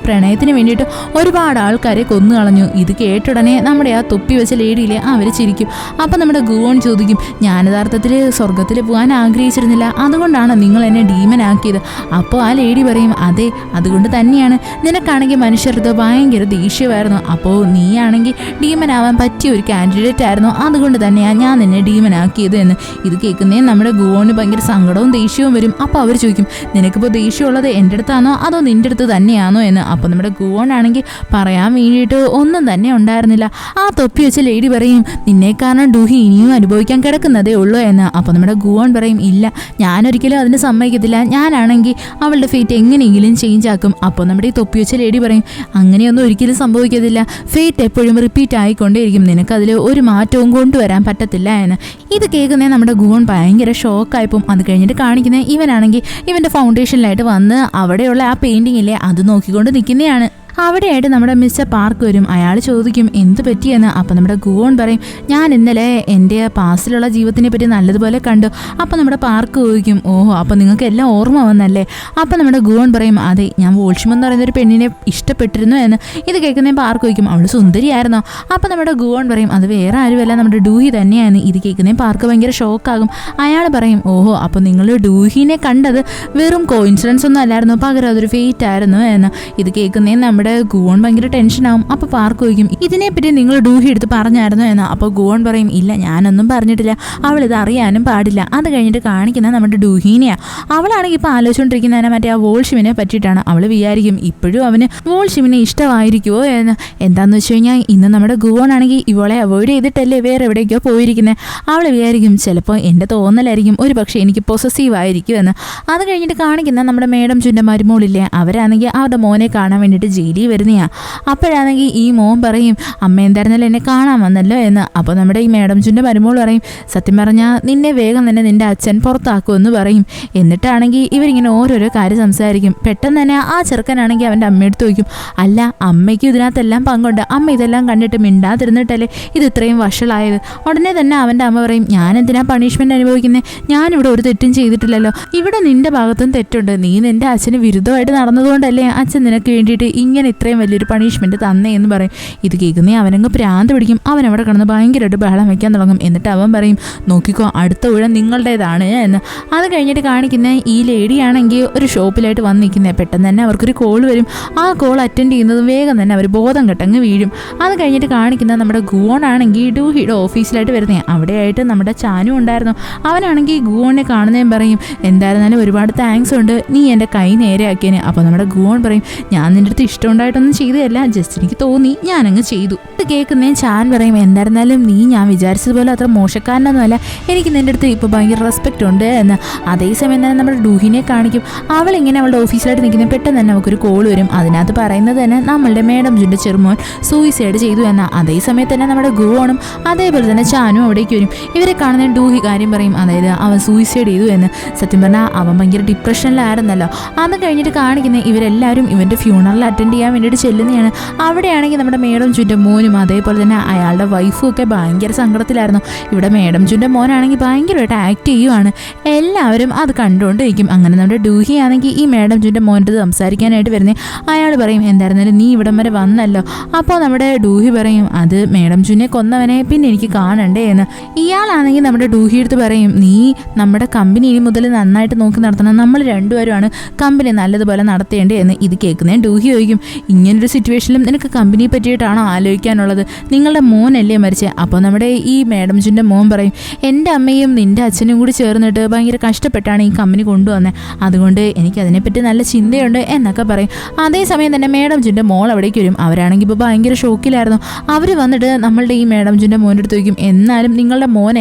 Speaker 1: പ്രണയത്തിന് വേണ്ടിയിട്ട് ഒരുപാട് ആൾക്കാരെ കൊന്നു കളഞ്ഞു. ഇത് കേട്ടുടനെ നമ്മുടെ ആ തൊപ്പി വെച്ച ലേഡിയിലെ അവർ ചിരിക്കും. അപ്പം നമ്മുടെ ഗുവോൺ ചോദിക്കും, ഞാൻ യഥാർത്ഥത്തിൽ സ്വർഗത്തിൽ പോകാൻ ആഗ്രഹിച്ചിരുന്നില്ല, അതുകൊണ്ടാണ് നിങ്ങൾ എന്നെ ഡീമനാക്കിയത്. അപ്പോൾ ആ ലേഡി പറയും, അതെ, അതുകൊണ്ട് തന്നെയാണ്. നിനക്കാണെങ്കിൽ മനുഷ്യർക്ക് ഭയങ്കര ദേഷ്യമായിരുന്നു, അപ്പോൾ നീയാണെങ്കിൽ ഡീമനാവാൻ പറ്റിയ ഒരു കാൻഡിഡേറ്റ് ആയിരുന്നു, അതുകൊണ്ട് തന്നെയാണ് ഞാൻ നിന്നെ ഡീമനാക്കിയത് എന്ന്. ഇത് കേൾക്കുന്നേ നമ്മുടെ ഗുവോന് ഭയങ്കര സങ്കടവും ദേഷ്യവും വരും. അപ്പോൾ അവർ ചോദിക്കും, നിനക്കിപ്പോൾ ദേഷ്യമുള്ളത് എൻ്റെ അടുത്താണോ അതോ നിൻ്റെ അടുത്ത് തന്നെയാണോ എന്ന്. അപ്പോൾ നമ്മുടെ ഗുവോൺ ആണെങ്കിൽ പറയാൻ വേണ്ടിയിട്ട് ഒന്നും തന്നെ ഉണ്ടായിരുന്നില്ല. ആ തൊപ്പി വെച്ച ലേഡി പറയും, നിന്നെ കാരണം ഡൂഹി ഇനിയും അനുഭവിക്കാൻ കിടക്കുന്നതേ ഉള്ളൂ എന്ന്. അപ്പോൾ നമ്മുടെ ഗുവോൺ പറയും, ഇല്ല, ഞാനൊരിക്കലും അതിന് സമ്മതിക്കത്തില്ല, ഞാനാണെങ്കിൽ അവളുടെ ഫേറ്റ് എങ്ങനെയെങ്കിലും ചേഞ്ച് ആക്കും. അപ്പോൾ നമ്മുടെ ഈ തൊപ്പി വെച്ച ലേഡി പറയും, അങ്ങനെയൊന്നും ഒരിക്കലും സംഭവിക്കത്തില്ല, ഫേറ്റ് എപ്പോഴും റിപ്പീറ്റ് ആയിക്കൊണ്ടേയിരിക്കും, നിനക്കതിൽ ഒരു മാറ്റവും കൊണ്ടുവരാൻ പറ്റത്തില്ല എന്ന്. ഇത് കേൾക്കുന്നേ നമ്മുടെ ഗുവോൺ ഭയങ്കര ഷോക്കായിപ്പോൾ. അത് കഴിഞ്ഞിട്ട് കാണിക്കുന്നത് ഇവനാണെങ്കിൽ ഇവൻ്റെ ഫൗണ്ടേഷനിലായിട്ട് വന്ന് അവിടെയുള്ള ആ പെയിൻറ്റിംഗ് ഇല്ലേ അത് നോക്കിക്കൊണ്ട് നിൽക്കുന്നതാണ്. അവിടെയായിട്ട് നമ്മുടെ മിസ്റ്റർ പാർക്ക് വരും. അയാൾ ചോദിക്കും, എന്ത് പറ്റിയെന്ന്. അപ്പം നമ്മുടെ ഗുവോൺ പറയും, ഞാൻ ഇന്നലെ എൻ്റെ പാസ്റ്റിലുള്ള ജീവിതത്തിനെ പറ്റി നല്ലതുപോലെ കണ്ടു. അപ്പം നമ്മുടെ പാർക്ക് ചോദിക്കും, ഓഹോ, അപ്പം നിങ്ങൾക്ക് എല്ലാം ഓർമ്മ വന്നല്ലേ. അപ്പം നമ്മുടെ ഗുവോൺ പറയും, അതെ, ഞാൻ വോൾഷിം എന്ന് പറയുന്നൊരു പെണ്ണിനെ ഇഷ്ടപ്പെട്ടിരുന്നു എന്ന്. ഇത് കേൾക്കുന്ന പാർക്ക് ചോദിക്കും, അവൾ സുന്ദരിയായിരുന്നോ. അപ്പം നമ്മുടെ ഗുവോൺ പറയും, അത് വേറെ ആരുമല്ല, നമ്മുടെ ഡൂഹി തന്നെയാണ്. ഇത് കേൾക്കുന്ന പാർക്ക് ഭയങ്കര ഷോക്കാകും. അയാൾ പറയും, ഓഹോ, അപ്പം നിങ്ങൾ ഡൂഹിനെ കണ്ടത് വെറും കോയിൻസിഡൻസ് ഒന്നും അല്ലായിരുന്നു, പകരം അതൊരു ഫേറ്റ് ആയിരുന്നു എന്ന്. ഇത് കേൾക്കുന്നേ നമ്മുടെ ഗുവോൺ ഭയങ്കര ടെൻഷനാവും. അപ്പോൾ പാർക്ക് ചോദിക്കും, ഇതിനെപ്പറ്റി നിങ്ങൾ ഡൂഹി എടുത്ത് പറഞ്ഞായിരുന്നോ എന്ന്. അപ്പോൾ ഗുവോൺ പറയും, ഇല്ല, ഞാനൊന്നും പറഞ്ഞിട്ടില്ല, അവളിത് അറിയാനും പാടില്ല. അത് കഴിഞ്ഞിട്ട് കാണിക്കുന്ന നമ്മുടെ ഡൂഹീനെയാണ്. അവളാണെങ്കിൽ ഇപ്പോൾ ആലോചിച്ചുകൊണ്ടിരിക്കുന്നതിനെ മറ്റേ ആ വോൾഷിമിനെ പറ്റിയിട്ടാണ്. അവൾ വിചാരിക്കും ഇപ്പോഴും അവന് വോൾഷിമിനെ ഇഷ്ടമായിരിക്കുമോ എന്ന്. എന്താണെന്ന് വെച്ച് കഴിഞ്ഞാൽ ഇന്ന് നമ്മുടെ ഗുവോൺ ആണെങ്കിൽ ഇവളെ അവോയ്ഡ് ചെയ്തിട്ടല്ലേ വേറെ എവിടേക്കോ പോയിരിക്കുന്നത്. അവൾ വിചാരിക്കും ചിലപ്പോൾ എൻ്റെ തോന്നലായിരിക്കും, ഒരു പക്ഷേ എനിക്ക് പൊസസീവ് ആയിരിക്കും എന്ന്. അത് കഴിഞ്ഞിട്ട് കാണിക്കുന്ന നമ്മുടെ മേഡം ചുൻ്റെ മരുമോളില്ലേ, അവരാണെങ്കിൽ അവരുടെ മോനെ കാണാൻ വേണ്ടിയിട്ട് ജയിലിൽ വരുന്നതാണ്. അപ്പോഴാണെങ്കിൽ ഈ മോൻ പറയും, അമ്മ എന്തായിരുന്നാലും എന്നെ കാണാൻ വന്നല്ലോ എന്ന്. അപ്പോൾ നമ്മുടെ ഈ മേഡം ചുൻ്റെ മരുമോൾ പറയും, സത്യം പറഞ്ഞാൽ നിന്നെ വേഗം തന്നെ നിൻ്റെ അച്ഛൻ പുറത്താക്കുമെന്ന് പറയും. എന്നിട്ടാണെങ്കിൽ ഇവരിങ്ങനെ ഓരോരോ കാര്യം സംസാരിക്കും. പെട്ടെന്ന് തന്നെ ആ ചെറുക്കനാണെങ്കിൽ അവൻ്റെ അമ്മയെടുത്ത് ചോദിക്കും, അല്ല, അമ്മയ്ക്ക് ഇതിനകത്തെല്ലാം പങ്കുണ്ട്, അമ്മ ഇതെല്ലാം കണ്ടിട്ട് മിണ്ടാതിരുന്നിട്ടല്ലേ ഇത് ഇത്രയും വഷളായത്. ഉടനെ തന്നെ അവൻ്റെ അമ്മ പറയും, ഞാൻ എന്തിനാ പണിഷ്മെൻറ്റ് അനുഭവിക്കുന്നത്, ഞാനിവിടെ ഒരു തെറ്റും ചെയ്തിട്ടില്ലല്ലോ, ഇവിടെ നിൻ്റെ ഭാഗത്തും തെറ്റുണ്ട്, നീ നിൻ്റെ അച്ഛന് വിരുദ്ധമായിട്ട് നടന്നതുകൊണ്ടല്ലേ അച്ഛൻ നിനക്ക് വേണ്ടിയിട്ട് ഇങ്ങനെ ഇത്രയും വലിയൊരു പണിഷ്മെൻറ്റ് തന്നേ എന്ന് പറയും. ഇത് കേൾക്കുന്നേ അവനങ്ങ് പ്രാന്ത് പിടിക്കും. അവൻ അവിടെ കിടന്ന് ഭയങ്കരമായിട്ട് ബഹളം വയ്ക്കാൻ തുടങ്ങും. എന്നിട്ട് അവൻ പറയും, നോക്കിക്കോ, അടുത്ത ഊഴം നിങ്ങളുടേതാണ് എന്ന്. അത് കഴിഞ്ഞിട്ട് കാണിക്കുന്ന ഈ ലേഡിയാണെങ്കിൽ ഒരു ഷോപ്പിലായിട്ട് വന്ന് നിൽക്കുന്നത്. പെട്ടെന്ന് തന്നെ അവർക്കൊരു കോൾ വരും. ആ കോൾ അറ്റൻഡ് ചെയ്യുന്നതും വേഗം തന്നെ അവർ ബോധം കെട്ടങ്ങ് വീഴും. അത് കഴിഞ്ഞിട്ട് കാണിക്കുന്ന നമ്മുടെ ഗുവോൺ ആണെങ്കിൽ ഡൂഹിയുടെ ഓഫീസിലായിട്ട് വരുന്നത്. അവിടെയായിട്ട് നമ്മുടെ ചാനു ഉണ്ടായിരുന്നു. അവനാണെങ്കിൽ ഗുവോണിനെ കാണുന്നതും പറയും, എന്തായിരുന്നാലും ഒരുപാട് താങ്ക്സ് ഉണ്ട്, നീ എൻ്റെ കൈ നേരെയാക്കിയതിന്. അപ്പോൾ നമ്മുടെ ഗുവോൺ പറയും, ഞാൻ നിൻ്റെ അടുത്ത് ഇഷ്ടമുണ്ടായിട്ടൊന്നും ചെയ്തതല്ല, ജസ്റ്റ് എനിക്ക് തോന്നി, ഞാനങ്ങ് ചെയ്തു. ഇത് കേൾക്കുന്നേ ചാൻ പറയും, എന്തായിരുന്നാലും നീ ഞാൻ വിചാരിച്ചതുപോലെ അത്ര മോശക്കാരനൊന്നുമല്ല, എനിക്ക് നിൻ്റെ അടുത്ത് ഇപ്പോൾ ഭയങ്കര റെസ്പെക്റ്റ് ഉണ്ട് എന്ന്. അതേസമയം തന്നെ നമ്മുടെ ഡൂഹിനെ കാണിക്കും. അവളിങ്ങനെ അവളുടെ ഓഫീസിലായിട്ട് നിൽക്കുന്നത്. പെട്ടെന്ന് തന്നെ നമുക്കൊരു കോൾ വരും. അതിനകത്ത് പറയുന്നത് തന്നെ നമ്മളുടെ മേഡം ജുൻ്റെ ചെറുമോൻ സൂയിസൈഡ് ചെയ്തു എന്ന. അതേസമയത്ത് തന്നെ നമ്മുടെ ഗുവോണും അതേപോലെ തന്നെ ചാനും അവിടേക്ക് വരും. ഇവരെ കാണുന്ന ഡൂഹി കാര്യം പറയും, അതായത് അവൻ സൂയിസൈഡ് ചെയ്തു എന്ന്. സത്യം പറഞ്ഞാൽ അവൻ ഭയങ്കര ഡിപ്രഷനിലായിരുന്നല്ലോ. അത് കഴിഞ്ഞിട്ട് കാണിക്കുന്ന ഇവരെല്ലാവരും ഇവൻ്റെ ഫ്യൂണറൽ അറ്റൻഡ് ചെയ്യാൻ വേണ്ടിയിട്ട് ചെല്ലുന്നതാണ്. അവിടെയാണെങ്കിൽ നമ്മുടെ മേഡം ജുൻ്റെ മോനും അതേപോലെ തന്നെ അയാളുടെ വൈഫും ഒക്കെ ഭയങ്കര സങ്കടത്തിലായിരുന്നു. ഇവിടെ മേഡം ജുൻ്റെ മോനാണെങ്കിൽ ഭയങ്കരമായിട്ട് ആക്ട് ചെയ്യുവാണ്. എല്ലാവരും അത് കണ്ടുകൊണ്ടിരിക്കും. അങ്ങനെ നമ്മുടെ ഡൂഹി ആണെങ്കിൽ ഈ മേഡം ജുൻ്റെ മോൻ്റെ സംസാരിക്കാനായിട്ട് വരുന്നത്. അയാൾ പറയും, എന്തായിരുന്നാലും നീ ഇവിടം വരെ വന്നല്ലോ. അപ്പോൾ നമ്മുടെ ഡൂഹി പറയും, അത് മേഡം ജുനെ കൊന്നവനെ പിന്നെ എനിക്ക് കാണണ്ടേ എന്ന്. ഇയാളാണെങ്കിൽ നമ്മുടെ ഡൂഹി എടുത്ത് പറയും, നീ നമ്മുടെ കമ്പനി ഇനി മുതൽ നന്നായിട്ട് നോക്കി നടത്തണം, നമ്മൾ രണ്ടുപേരുമാണ് കമ്പനി നല്ലതുപോലെ നടത്തേണ്ടേ എന്ന്. ഇത് കേൾക്കുന്നേ ഡൂഹി ചോദിക്കും, ഇങ്ങനൊരു സിറ്റുവേഷനിലും നിനക്ക് കമ്പനിയെ പറ്റിയിട്ടാണോ ആലോചിക്കാനുള്ളത്, നിങ്ങളുടെ മോനല്ലേ മരിച്ചത്. അപ്പോൾ നമ്മുടെ ഈ മേഡം ജുൻ്റെ മോൻ പറയും, എൻ്റെ അമ്മയും നിൻ്റെ അച്ഛനും കൂടി ചേർന്നിട്ട് ഭയങ്കര കഷ്ടപ്പെട്ടാണ് ഈ കമ്പനി കൊണ്ടുവന്നത്, അതുകൊണ്ട് എനിക്കതിനെപ്പറ്റി നല്ല ചിന്തയുണ്ട് എന്നൊക്കെ പറയും. അതേസമയം തന്നെ മേഡം ജുൻ്റെ മോൾ അവിടേക്ക് വരും. അവരാണെങ്കിൽ ഇപ്പോൾ ഭയങ്കര ഷോക്കിലായിരുന്നു. അവർ വന്നിട്ട് നമ്മളുടെ ഈ മേഡം ജുൻ്റെ മോൻ്റെ അടുത്ത് ചോദിക്കും, എന്നാലും നിങ്ങളുടെ മോൻ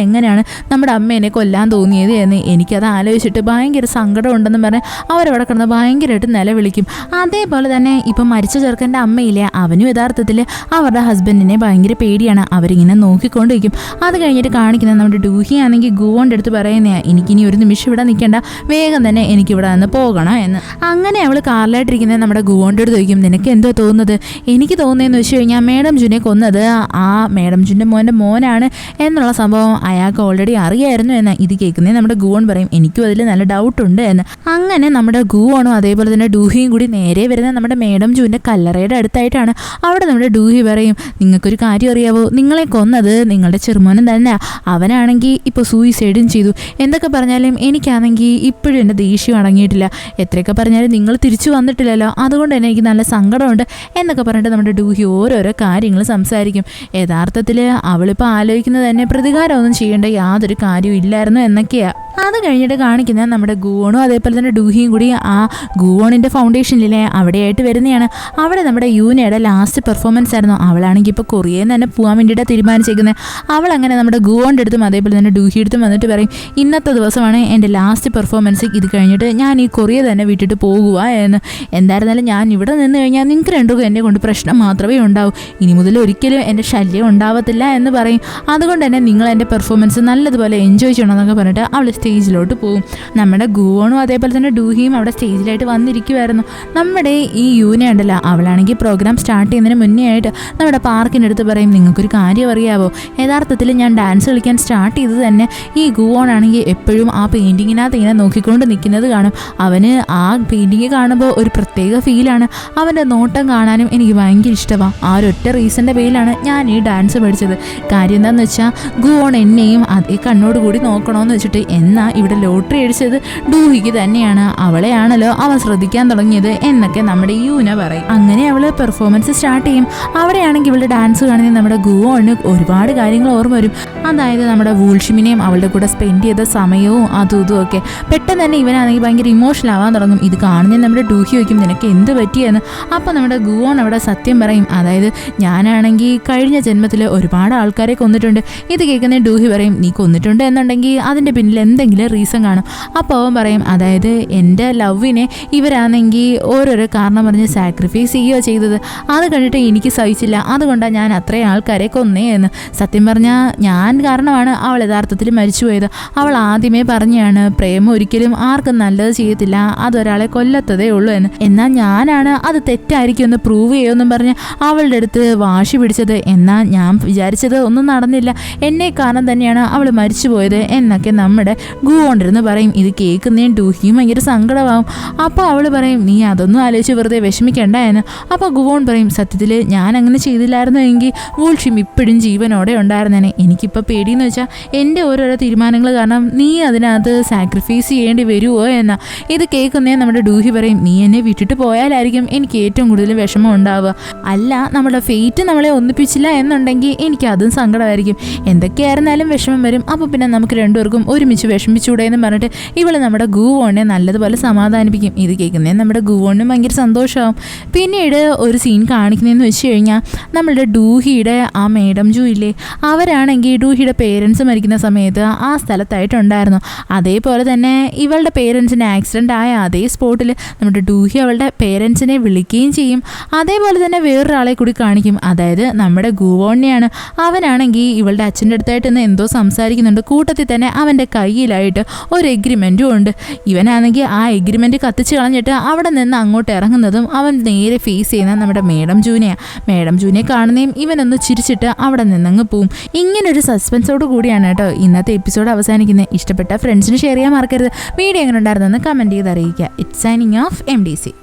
Speaker 1: എങ്ങനെയാണ് നമ്മുടെ അമ്മേനെ കൊല്ലാൻ തോന്നിയത് എന്ന്. എനിക്കത് ആലോചിച്ചിട്ട് ഭയങ്കര സങ്കടം ഉണ്ടെന്ന് പറഞ്ഞ് അവരവിടെ കിടന്ന് ഭയങ്കരമായിട്ട് നിലവിളിക്കും. അതേപോലെ തന്നെ ഇപ്പം മരിച്ച ചെറുക്കൻ്റെ അമ്മയില്ലേ, അവനും യഥാർത്ഥത്തിൽ അവരുടെ ഹസ്ബൻഡിനെ ഭയങ്കര പേടിയാണ്. അവരിങ്ങനെ നോക്കിക്കൊണ്ടിരിക്കും. അത് കഴിഞ്ഞിട്ട് കാണിക്കുന്നത് നമ്മുടെ ഡൂഹി ആണെങ്കിൽ ഗുവോൻ്റെ അടുത്ത് പറയുന്നതാ, എനിക്കിനി ഒരു നിമിഷം ഇവിടെ നിൽക്കേണ്ട, വേഗം തന്നെ എനിക്കിവിടെ നിന്ന് പോകണം എന്ന്. അങ്ങനെ അവൾ കാറിലായിട്ടിരിക്കുന്നത് നമ്മുടെ ഗുവോൻ്റെ അടുത്ത് ചോദിക്കും, നിനക്ക് എന്തോ തോന്നുന്നത്? എനിക്ക് തോന്നുന്നതെന്ന് വെച്ച് കഴിഞ്ഞാൽ മേഡം ജുനെ കൊന്നത് ആ മേഡം ജുൻ്റെ മോനാണ് എന്നുള്ള സംഭവം അയാൾക്ക് ഓൾറെഡി അറിയായിരുന്നു എന്ന്. ഇത് കേൾക്കുന്നത് നമ്മുടെ ഗുവോൺ പറയും, എനിക്കും അതിൽ നല്ല ഡൗട്ടുണ്ട് എന്ന്. അങ്ങനെ നമ്മുടെ ഗുവോണും അതേപോലെ തന്നെ ഡൂഹിയും കൂടി നേരെ വരുന്ന നമ്മുടെ മേഡം ജുവിൻ്റെ കല്ലറയുടെ അടുത്തായിട്ടാണ്. അവിടെ നമ്മുടെ ഡൂഹി പറയും, നിങ്ങൾക്കൊരു കാര്യം അറിയാവോ, നിങ്ങളെ കൊന്നത് നിങ്ങളുടെ ചെറുമോനും തന്നെ. അവനാണെങ്കിൽ ഇപ്പോൾ സൂയിസൈഡും ചെയ്തു. എന്തൊക്കെ പറഞ്ഞാലും എനിക്കാണെങ്കിൽ ഇപ്പോഴും എൻ്റെ ദേഷ്യം അടങ്ങിയിട്ടില്ല. എത്രയൊക്കെ പറഞ്ഞാലും നിങ്ങൾ തിരിച്ചു വന്നിട്ടില്ലല്ലോ, അതുകൊണ്ട് തന്നെ എനിക്ക് നല്ല സങ്കടമുണ്ട് എന്നൊക്കെ പറഞ്ഞിട്ട് നമ്മുടെ ഡൂഹി ഓരോരോ കാര്യങ്ങൾ സംസാരിക്കും. യഥാർത്ഥത്തിൽ അവളിപ്പോൾ ആലോചിക്കുന്നത് തന്നെ പ്രതികാരമൊന്നും ചെയ്യേണ്ട യാതൊരു കാര്യവും ഇല്ലായിരുന്നു എന്നൊക്കെയാണ്. അത് കഴിഞ്ഞിട്ട് കാണിക്കുന്നത് നമ്മുടെ ഗുവോണും അതേപോലെ തന്നെ ഡൂഹിയും കൂടി ആ ഗുവോണിൻ്റെ ഫൗണ്ടേഷനിലെ അവിടെയായിട്ട് വരുന്നതാണ്. അവിടെ നമ്മുടെ യൂനയുടെ ലാസ്റ്റ് പെർഫോമൻസ് ആയിരുന്നു. അവളാണെങ്കിൽ ഇപ്പോൾ കൊറിയയിൽ തന്നെ പോകാൻ വേണ്ടിയിട്ട് തീരുമാനിച്ചേക്കുന്നത്. അവളങ്ങനെ നമ്മുടെ ഗുവോൻ്റെ അടുത്തും അതേപോലെ തന്നെ ഡൂഹി അടുത്തും വന്നിട്ട് പറയും, ഇന്നത്തെ ദിവസമാണ് എൻ്റെ ലാസ്റ്റ് പെർഫോമൻസ്, ഇത് കഴിഞ്ഞിട്ട് ഞാൻ ഈ കൊറിയ തന്നെ വിട്ടിട്ട് പോകുക എന്ന്. എന്തായിരുന്നാലും ഞാൻ ഇവിടെ നിന്ന് കഴിഞ്ഞാൽ നിങ്ങൾക്ക് രണ്ടുപേർക്കും എന്നെ കൊണ്ട് പ്രശ്നം മാത്രമേ ഉണ്ടാവൂ, ഇനി മുതൽ ഒരിക്കലും എൻ്റെ ശല്യം ഉണ്ടാവത്തില്ല എന്ന് പറയും. അതുകൊണ്ട് തന്നെ നിങ്ങൾ എൻ്റെ പെർഫോമൻസ് നല്ലതുപോലെ എൻജോയ് ചെയ്യണമെന്നൊക്കെ പറഞ്ഞിട്ട് അവൾ സ്റ്റേജിലോട്ട് പോകും. നമ്മുടെ ഗുവോണും അതേപോലെ തന്നെ ഡൂഹിയും അവിടെ സ്റ്റേജിലായിട്ട് വന്നിരിക്കുമായിരുന്നു. നമ്മുടെ ഈ യൂന ഉണ്ടല്ലോ, അവളാണെങ്കിൽ പ്രോഗ്രാം സ്റ്റാർട്ട് ചെയ്യുന്നതിന് മുന്നേ ആയിട്ട് നമ്മുടെ പാർക്കിനടുത്ത് പറയും, നിങ്ങൾക്കൊരു കാര്യം അറിയാവോ, യഥാർത്ഥത്തിൽ ഞാൻ ഡാൻസ് കളിക്കാൻ സ്റ്റാർട്ട് ചെയ്തത് തന്നെ ഈ ഗുവോണാണെങ്കിൽ എപ്പോഴും ആ പെയിൻറ്റിങ്ങിനകത്ത് ഇങ്ങനെ നോക്കിക്കൊണ്ട് നിൽക്കുന്നത് കാണും. അവന് ആ പെയിൻറ്റിങ് കാണുമ്പോൾ ഒരു പ്രത്യേക ഫീലാണ്. അവൻ്റെ നോട്ടം കാണാനും എനിക്ക് ഭയങ്കര ഇഷ്ടമാണ്. ആ ഒരൊറ്റ റീസൻ്റെ പേരിലാണ് ഞാൻ ഈ ഡാൻസ് പഠിച്ചത്. കാര്യം എന്താണെന്ന് വെച്ചാൽ ഗുവോൺ എന്നെയും അതേ കണ്ണോടുകൂടി നോക്കണമെന്ന് വെച്ചിട്ട് എന്നാൽ ഇവിടെ ലോട്ടറി അടിച്ചത് ഡൂഹിക്ക് തന്നെയാണ്. അവളെയാണല്ലോ അവൻ ശ്രദ്ധിക്കാൻ തുടങ്ങിയത് എന്നൊക്കെ നമ്മുടെ യൂന പറയും. അങ്ങനെ അവൾ പെർഫോമൻസ് സ്റ്റാർട്ട് ചെയ്യും. അവിടെയാണെങ്കിൽ ഇവളുടെ ഡാൻസ് കാണുന്ന നമ്മുടെ ഗുവോണിന് ഒരുപാട് കാര്യങ്ങൾ ഓർമ്മ വരും. അതായത് നമ്മുടെ വൂൾഷിമിനെയും അവളുടെ കൂടെ സ്പെൻഡ് ചെയ്ത സമയവും അതും ഇതും ഒക്കെ. പെട്ടെന്ന് തന്നെ ഇവനാണെങ്കിൽ ഭയങ്കര ഇമോഷണൽ ആവാൻ തുടങ്ങും. ഇത് കാണുന്ന നമ്മുടെ ഡൂഹി വയ്ക്കും, നിനക്ക് എന്ത് പറ്റിയെന്ന്. അപ്പോൾ നമ്മുടെ ഗുവോൺ അവിടെ സത്യം പറയും, അതായത് ഞാനാണെങ്കിൽ കഴിഞ്ഞ ജന്മത്തിൽ ഒരുപാട് ആൾക്കാരെ കൊന്നിട്ടുണ്ട്. ഇത് കേൾക്കുന്ന ഡൂഹി പറയും, നീ കൊന്നിട്ടുണ്ട് എന്നുണ്ടെങ്കിൽ അതിൻ്റെ പിന്നിൽ എന്തെങ്കിലും റീസൺ കാണും. അപ്പോൾ അവൻ പറയും, അതായത് എൻ്റെ ലവിനെ ഇവരാണെങ്കിൽ ഓരോരോ കാരണം പറഞ്ഞ് സാക്രിഫൈസ് ചെയ്യുകയോ ചെയ്തത്. അത് കണ്ടിട്ട് എനിക്ക് സഹിച്ചില്ല, അതുകൊണ്ടാണ് ഞാൻ അത്രയും ആൾക്കാരെ കൊന്നേ എന്ന്. സത്യം പറഞ്ഞാൽ ഞാൻ കാരണമാണ് അവൾ യഥാർത്ഥത്തിൽ മരിച്ചുപോയത്. അവൾ ആദ്യമേ പറഞ്ഞാണ് പ്രേമം ഒരിക്കലും ആർക്കും നല്ലത് ചെയ്യത്തില്ല, അതൊരാളെ കൊല്ലത്തതേ ഉള്ളൂ എന്ന്. എന്നാൽ ഞാനാണ് അത് തെറ്റായിരിക്കും എന്ന് പ്രൂവ് ചെയ്യുമെന്നും പറഞ്ഞ് അവളുടെ അടുത്ത് വാശി പിടിച്ചത്. എന്നാൽ ഞാൻ വിചാരിച്ചത് ഒന്നും നടന്നില്ല, എന്നെ കാരണം തന്നെയാണ് അവൾ മരിച്ചു പോയത് എന്നൊക്കെ നമ്മുടെ ഗുവോണ്ടിരുന്ന് പറയും. ഇത് കേൾക്കുന്നതും ഡൂഹിയും ഭയങ്കര സങ്കടമാവും. അപ്പോൾ അവൾ പറയും, നീ അതൊന്നും ആലോചിച്ച് വെറുതെ വിഷമിക്കണ്ട എന്ന്. അപ്പോൾ ഗുവോൺ പറയും, സത്യത്തിൽ ഞാൻ അങ്ങനെ ചെയ്തില്ലായിരുന്നു എങ്കിൽ വൂൾഷിം ഇപ്പോഴും ജീവനോടെ ഉണ്ടായിരുന്നേനെ. എനിക്കിപ്പോൾ പേടിയെന്ന് വെച്ചാൽ എൻ്റെ ഓരോരോ തീരുമാനങ്ങൾ കാരണം നീ അതിനകത്ത് സാക്രിഫൈസ് ചെയ്യേണ്ടി വരുമോ എന്നാ. ഇത് കേൾക്കുന്നേ നമ്മുടെ ഡൂഹി പറയും, നീ എന്നെ വിട്ടിട്ട് പോയാലായിരിക്കും എനിക്ക് ഏറ്റവും കൂടുതൽ വിഷമം ഉണ്ടാവുക. അല്ല, നമ്മുടെ ഫെയ്റ്റ് നമ്മളെ ഒന്നിപ്പിച്ചില്ല എന്നുണ്ടെങ്കിൽ എനിക്ക് അതും സങ്കടമായിരിക്കും. എന്തൊക്കെയായിരുന്നാലും വിഷമം വരും. അപ്പോൾ പിന്നെ നമുക്ക് രണ്ടുപേർക്കും ഒരുമിച്ച് വിഷമിച്ചൂടെ എന്ന് പറഞ്ഞിട്ട് ഇവൾ നമ്മുടെ ഗുവോണിനെ നല്ലതുപോലെ സമാധാനിപ്പിക്കും. ഇത് കേൾക്കുന്നേ നമ്മുടെ ഗുവോണിനും ഭയങ്കര സന്തോഷമാവും. പിന്നീട് ഒരു സീൻ കാണിക്കുന്നതെന്ന് വെച്ച് കഴിഞ്ഞാൽ നമ്മളുടെ ഡൂഹിയുടെ ആ മേഡം ജു ഇല്ലേ, അവരാണെങ്കിൽ ഡൂഹിയുടെ പേരൻസ് മരിക്കുന്ന സമയത്ത് ആ സ്ഥലത്തായിട്ടുണ്ടായിരുന്നു. അതേപോലെ തന്നെ ഇവളുടെ പേരൻസിന് ആക്സിഡൻ്റ് ആയ അതേ സ്പോട്ടിൽ നമ്മുടെ ഡൂഹി അവളുടെ പേരൻസിനെ വിളിക്കുകയും ചെയ്യും. അതേപോലെ തന്നെ വേറൊരാളെ കൂടി കാണിക്കും, അതായത് നമ്മുടെ ഗുവോണിനെയാണ്. അവനാണെങ്കിൽ ഇവളുടെ അച്ഛൻ്റെ അടുത്തായിട്ട് നിന്ന് എന്തോ സംസാരിക്കുന്നുണ്ട്. കൂട്ടത്തിൽ തന്നെ അവൻ്റെ കയ്യിലായിട്ട് ഒരു എഗ്രിമെൻറ്റും ഉണ്ട്. ഇവനാണെങ്കിൽ ആ എഗ്രിമെൻറ്റ് കത്തിച്ച് കളഞ്ഞിട്ട് അവിടെ നിന്ന് അങ്ങോട്ട് ഇറങ്ങുന്നതും അവൻ നേരെ ഫേസ് ചെയ്യുന്ന നമ്മുടെ മേഡം ജൂനെയാണ്. മേഡം ജൂനെ കാണുന്നതും ഇവനൊന്ന് ചിരിച്ചിട്ട് അവിടെ നിന്നങ്ങ് പോവും. ഇങ്ങനൊരു സസ്പെൻസോട് കൂടിയാണ് കേട്ടോ ഇന്നത്തെ എപ്പിസോഡ് അവസാനിക്കുന്നത്. ഇഷ്ടപ്പെട്ട ഫ്രണ്ട്സിന് ഷെയർ ചെയ്യാൻ മറക്കരുത്. വീഡിയോ എങ്ങനെ ഉണ്ടായിരുന്നെന്ന് കമൻറ്റ് ചെയ്ത് അറിയിക്കുക. It's signing off MDC.